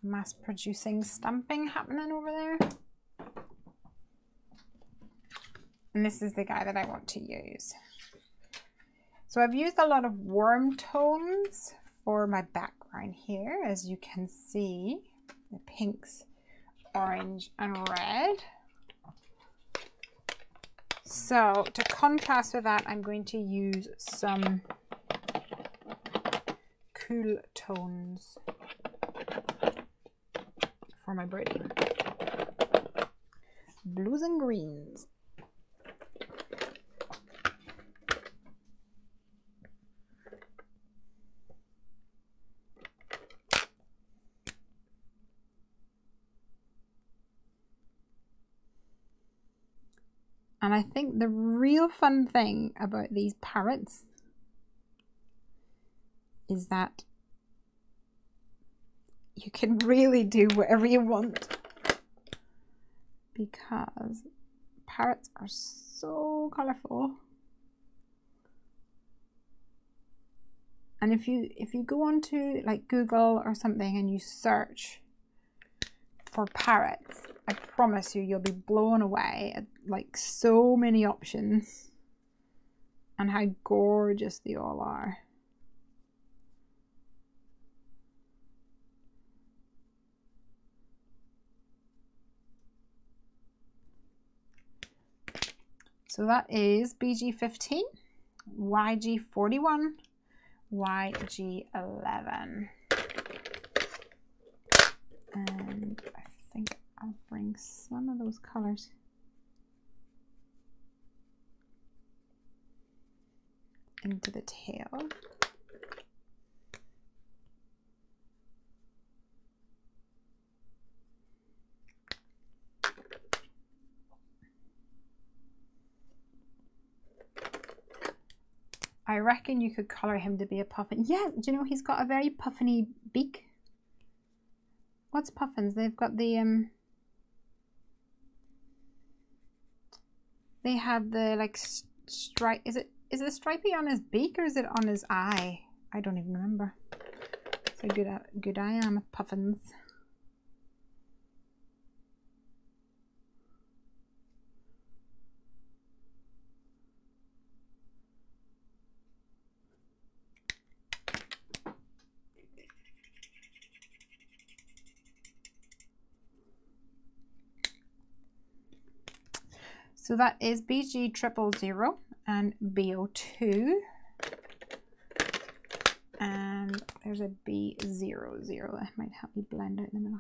Mass producing stamping happening over there. And this is the guy that I want to use. So I've used a lot of warm tones for my background here, as you can see, the pinks, orange and red. So to contrast with that, I'm going to use some cool tones for my birdie. Blues and greens. And I think the real fun thing about these parrots is that you can really do whatever you want, because parrots are so colorful. And if you go onto like Google or something and you search for parrots, I promise you'll be blown away at like so many options and how gorgeous they all are. So that is BG15, YG41, YG11. And I think I'll bring some of those colors into the tail. I reckon you could color him to be a puffin. Yeah, do you know he's got a very puffiny beak? What's puffins? They've got the they have the like stripe. Is it a stripey on his beak or is it on his eye? I don't even remember. So good I am with puffins. So that is BG000 and BO2. And there's a B00 that might help you blend out in the middle.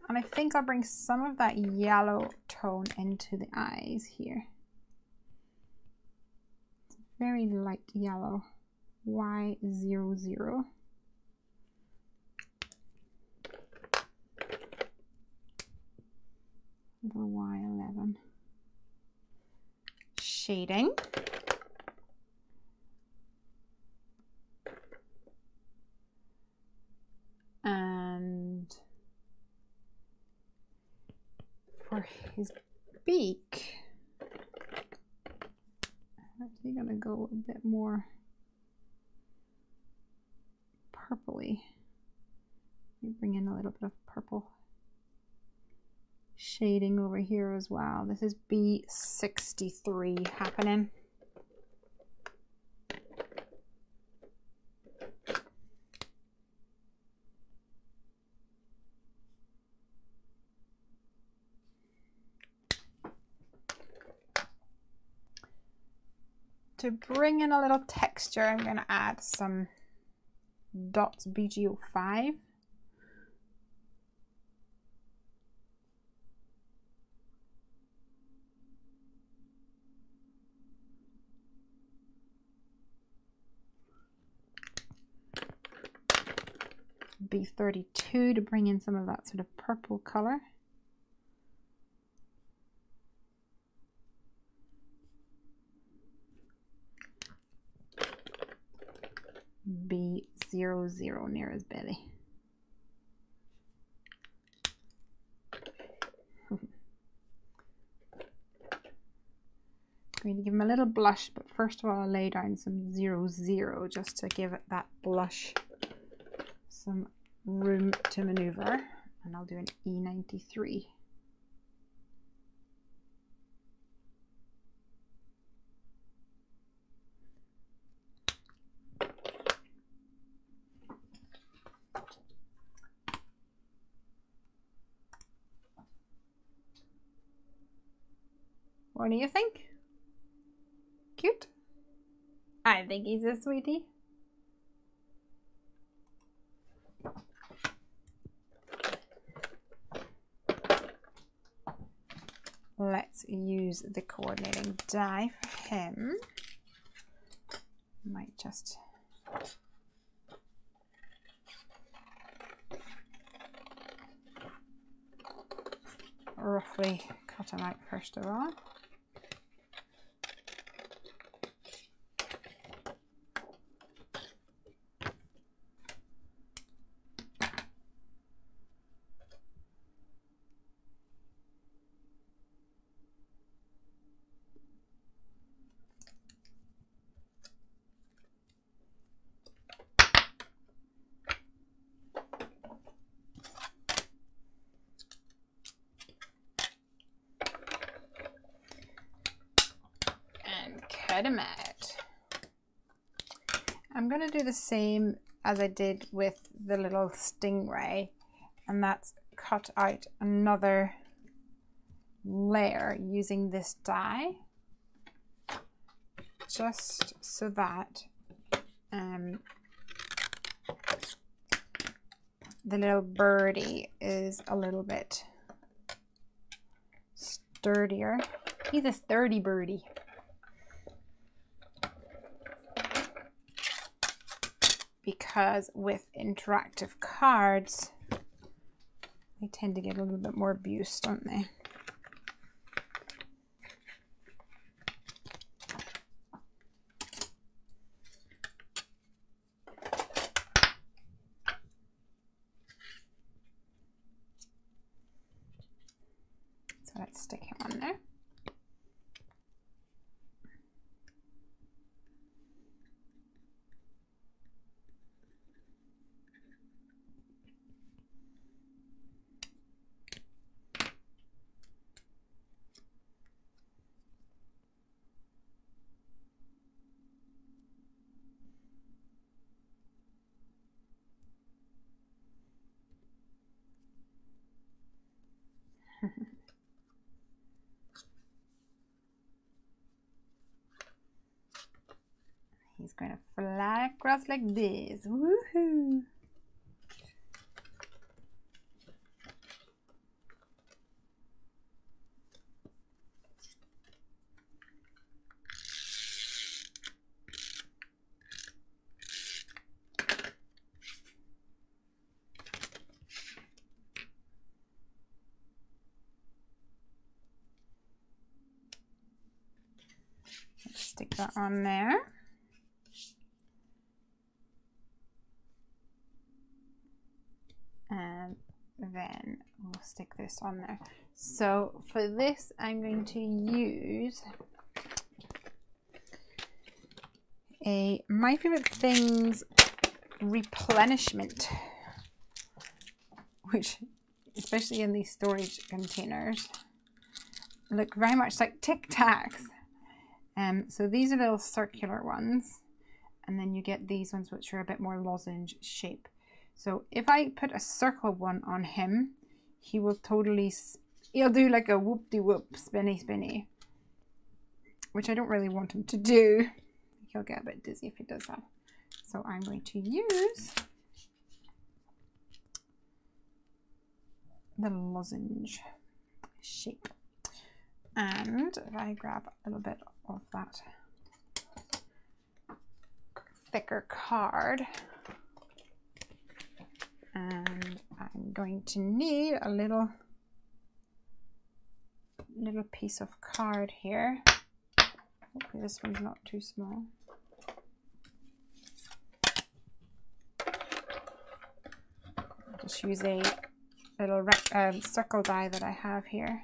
And I think I'll bring some of that yellow tone into the eyes here. It's very light yellow. Y00. Little Y11. Shading. And for his beak, I'm actually going to go a bit more purpley. Let me bring in a little bit of purple shading over here as well. This is B63 happening. to bring in a little texture, I'm going to add some dots BG05. B32 to bring in some of that sort of purple color. B00 near his belly. Going to give him a little blush, but first of all I'll lay down some 00 just to give it that blush some room to maneuver, and I'll do an E93. What do you think? Cute? I think he's a sweetie. Let's use the coordinating die for him. Might just roughly cut him out first of all. Cut him out. I'm going to do the same as I did with the little stingray, and that's cut out another layer using this die, just so that the little birdie is a little bit sturdier. He's a sturdy birdie. Because with interactive cards, they tend to get a little bit more abuse, don't they? So let's stick him on there. He's going to fly across like this. Woohoo! Let's stick that on there. And then we'll stick this on there. So for this, I'm going to use a My Favorite Things replenishment, which, especially in these storage containers, look very much like Tic Tacs. So these are little circular ones, and then you get these ones which are a bit more lozenge shape. So if I put a circle one on him, he will totally, he'll do like a whoop-de-whoop, spinny, spinny, which I don't really want him to do. he'll get a bit dizzy if he does that. So I'm going to use the lozenge shape. And if I grab a little bit of that thicker card, and I'm going to need a little piece of card here. Hopefully this one's not too small. I'll just use a little circle die that I have here.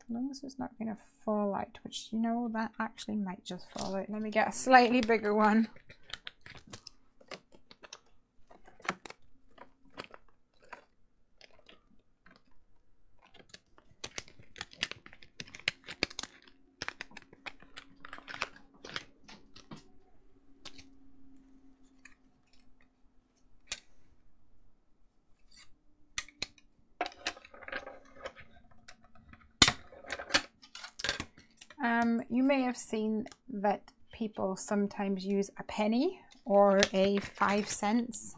As long as it's not going to fall out, which, you know, that actually might just fall out. Let me get a slightly bigger one. You may have seen that people sometimes use a penny or a 5 cents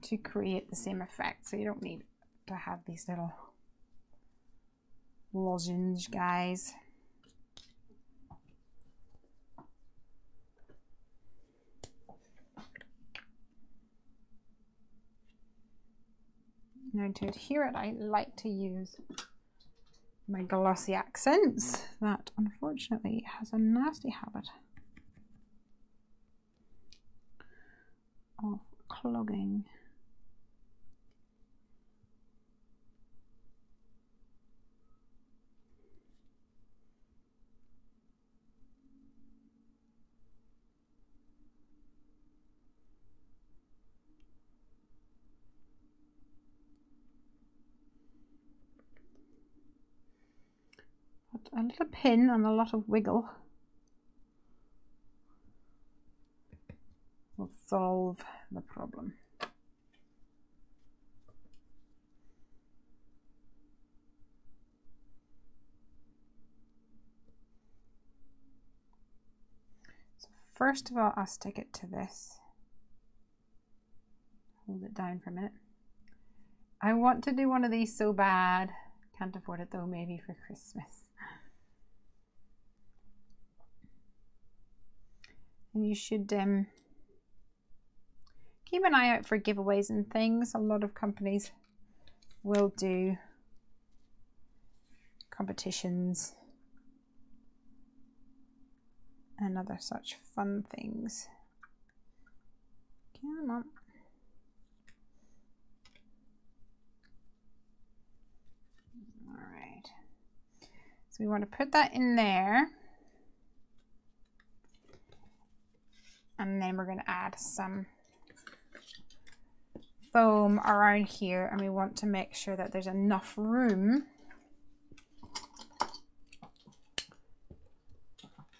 to create the same effect. So you don't need to have these little lozenge guys. Now to adhere it, I like to use my glossy accents that unfortunately has a nasty habit of clogging. A little pin and a lot of wiggle will solve the problem. So first of all, I'll stick it to this. Hold it down for a minute. I want to do one of these so bad. Can't afford it though, maybe for Christmas. And you should keep an eye out for giveaways and things. A lot of companies will do competitions and other such fun things. Come on. All right. So we want to put that in there. And then we're going to add some foam around here, and we want to make sure that there's enough room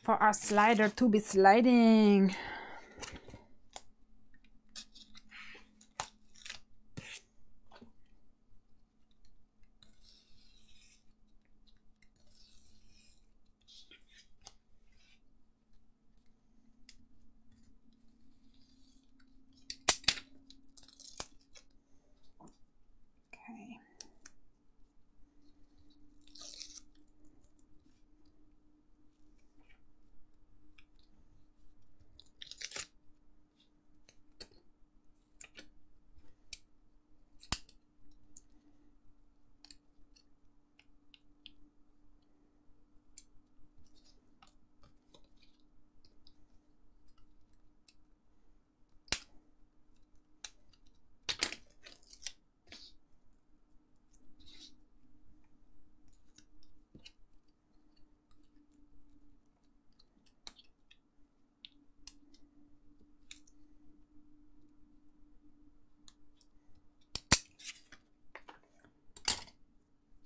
for our slider to be sliding.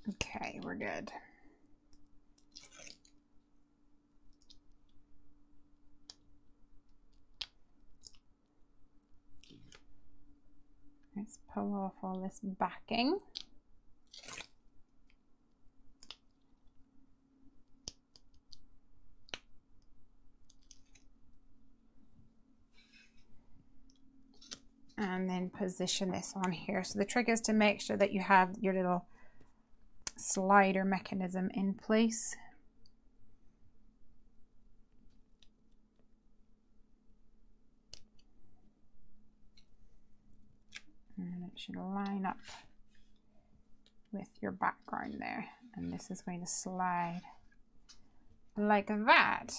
Okay, we're good. pull off all this backing. And then position this on here. So the trick is to make sure that you have your little slider mechanism in place. And it should line up with your background there. And this is going to slide like that.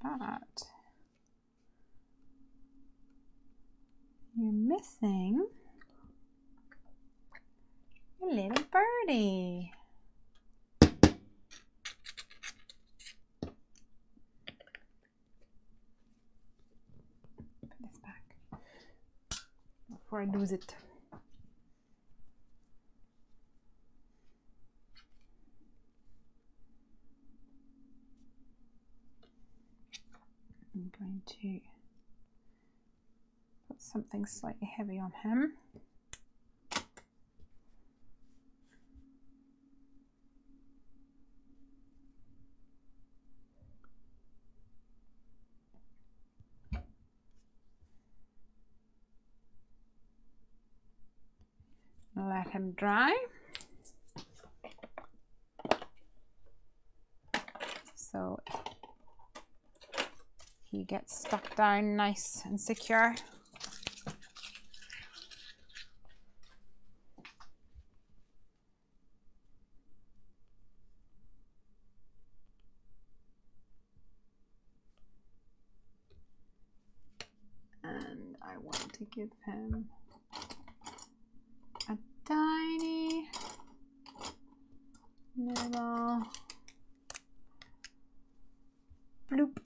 But you're missing a little birdie. Put this back before I lose it. I'm going to put something slightly heavy on him. Let him dry. So he gets stuck down nice and secure. And I want to give him a tiny little bloop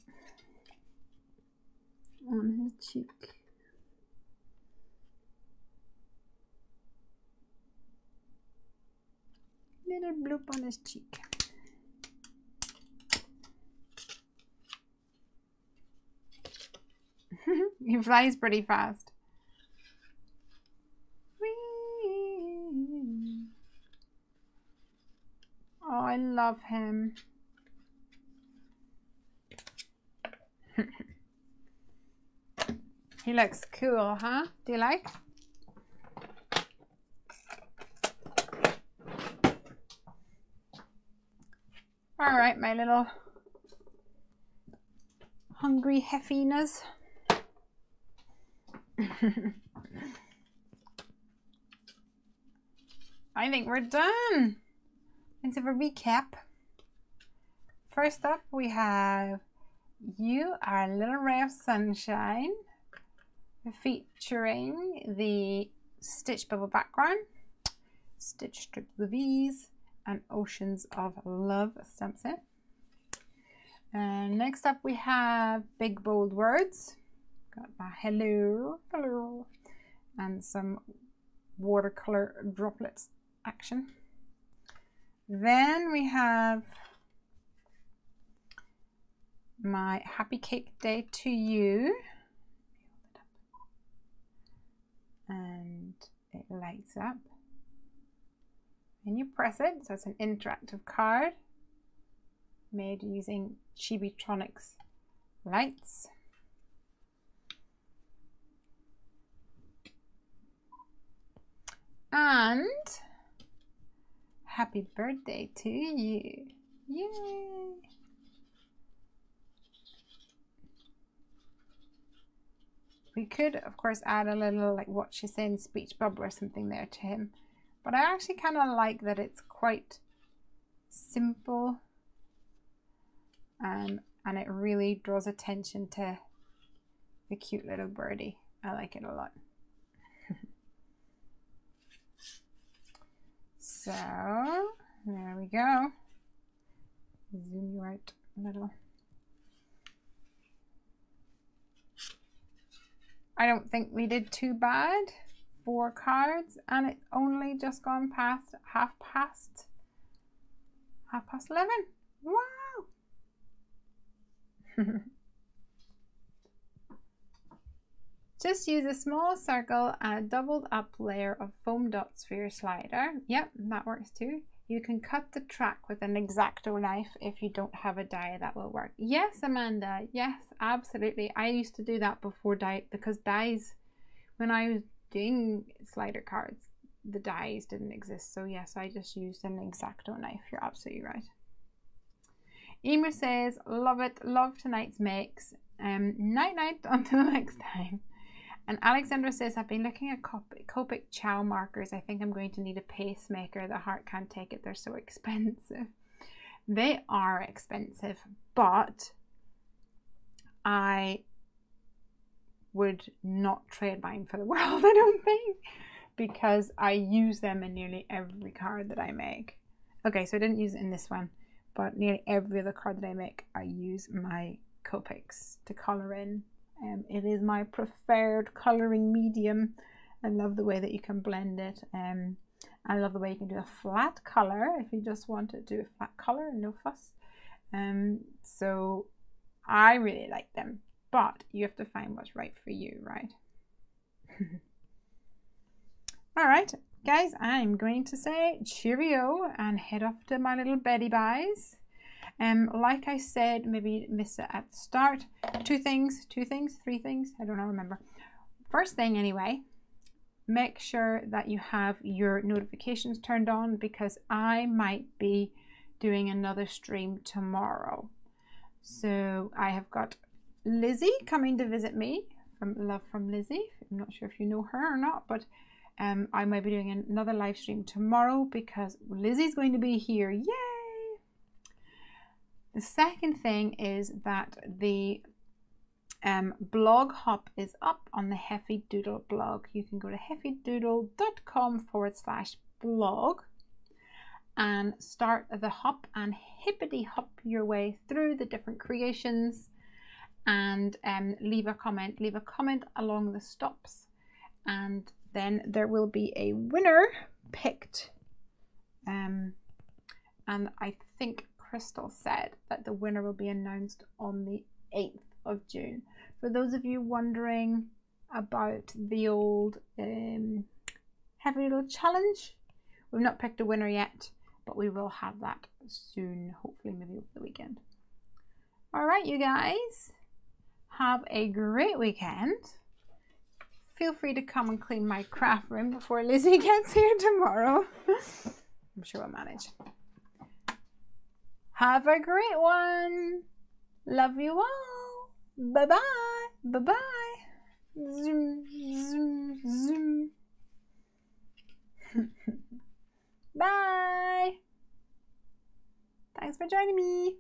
on his cheek. Little bloop on his cheek. He flies pretty fast. Whee! Oh, I love him. He looks cool, huh? Do you like? All right, my little hungry heffinas. I think we're done. Let's have a recap. First up, we have You Are a Little Ray of Sunshine, featuring the stitch bubble background, stitch strips of ease, and Oceans of Love stamp set. And next up we have Big Bold Words. Got my hello, hello, and some watercolor droplets action. Then we have my Happy Cake Day to You. And it lights up. And you press it, so it's an interactive card made using Chibitronics lights. And happy birthday to you. Yay! We could, of course, add a little, like what she's saying, speech bubble or something there to him. But I actually kind of like that it's quite simple. And it really draws attention to the cute little birdie. I like it a lot. So, there we go. Zoom you out a little. I don't think we did too bad. 4 cards, and it's only just gone past half past 11. Wow. Just use a small circle and a doubled up layer of foam dots for your slider. Yep, that works too. You can cut the track with an X-Acto knife if you don't have a die that will work. Yes, Amanda, yes, absolutely. I used to do that before die, because dies, when I was doing slider cards, the dies didn't exist. So yes, I just used an X-Acto knife. You're absolutely right. Emer says, love it, love tonight's makes. Night night, until next time. And Alexandra says, I've been looking at Copic Chow markers. I think I'm going to need a pacemaker. The heart can't take it. They're so expensive. They are expensive, but I would not trade mine for the world, I don't think, because I use them in nearly every card that I make. Okay, so I didn't use it in this one, but nearly every other card that I make, I use my Copics to colour in. It is my preferred colouring medium. I love the way that you can blend it. I love the way you can do a flat colour if you just want to do a flat colour and no fuss. So I really like them, but you have to find what's right for you, right? All right, guys, I'm going to say cheerio and head off to my little Betty buys. Like I said, maybe you missed it at the start. Three things, I don't know, remember. First thing anyway, make sure that you have your notifications turned on, because I might be doing another stream tomorrow. So I have got Lizzie coming to visit me, from Love from Lizzie. I'm not sure if you know her or not, but I might be doing another live stream tomorrow because Lizzie's going to be here. Yay! The second thing is that the blog hop is up on the Heffy Doodle blog. You can go to heffydoodle.com/blog and start the hop and hippity hop your way through the different creations, and leave a comment along the stops, and then there will be a winner picked, and I think Crystal said that the winner will be announced on the 8th of June. For those of you wondering about the old Heavy Little Challenge, we've not picked a winner yet, but we will have that soon, hopefully maybe over the weekend. All right, you guys, have a great weekend. Feel free to come and clean my craft room before Lizzie gets here tomorrow. I'm sure we'll manage. Have a great one. Love you all. Bye-bye. Bye-bye. Zoom, zoom, zoom. Bye. Thanks for joining me.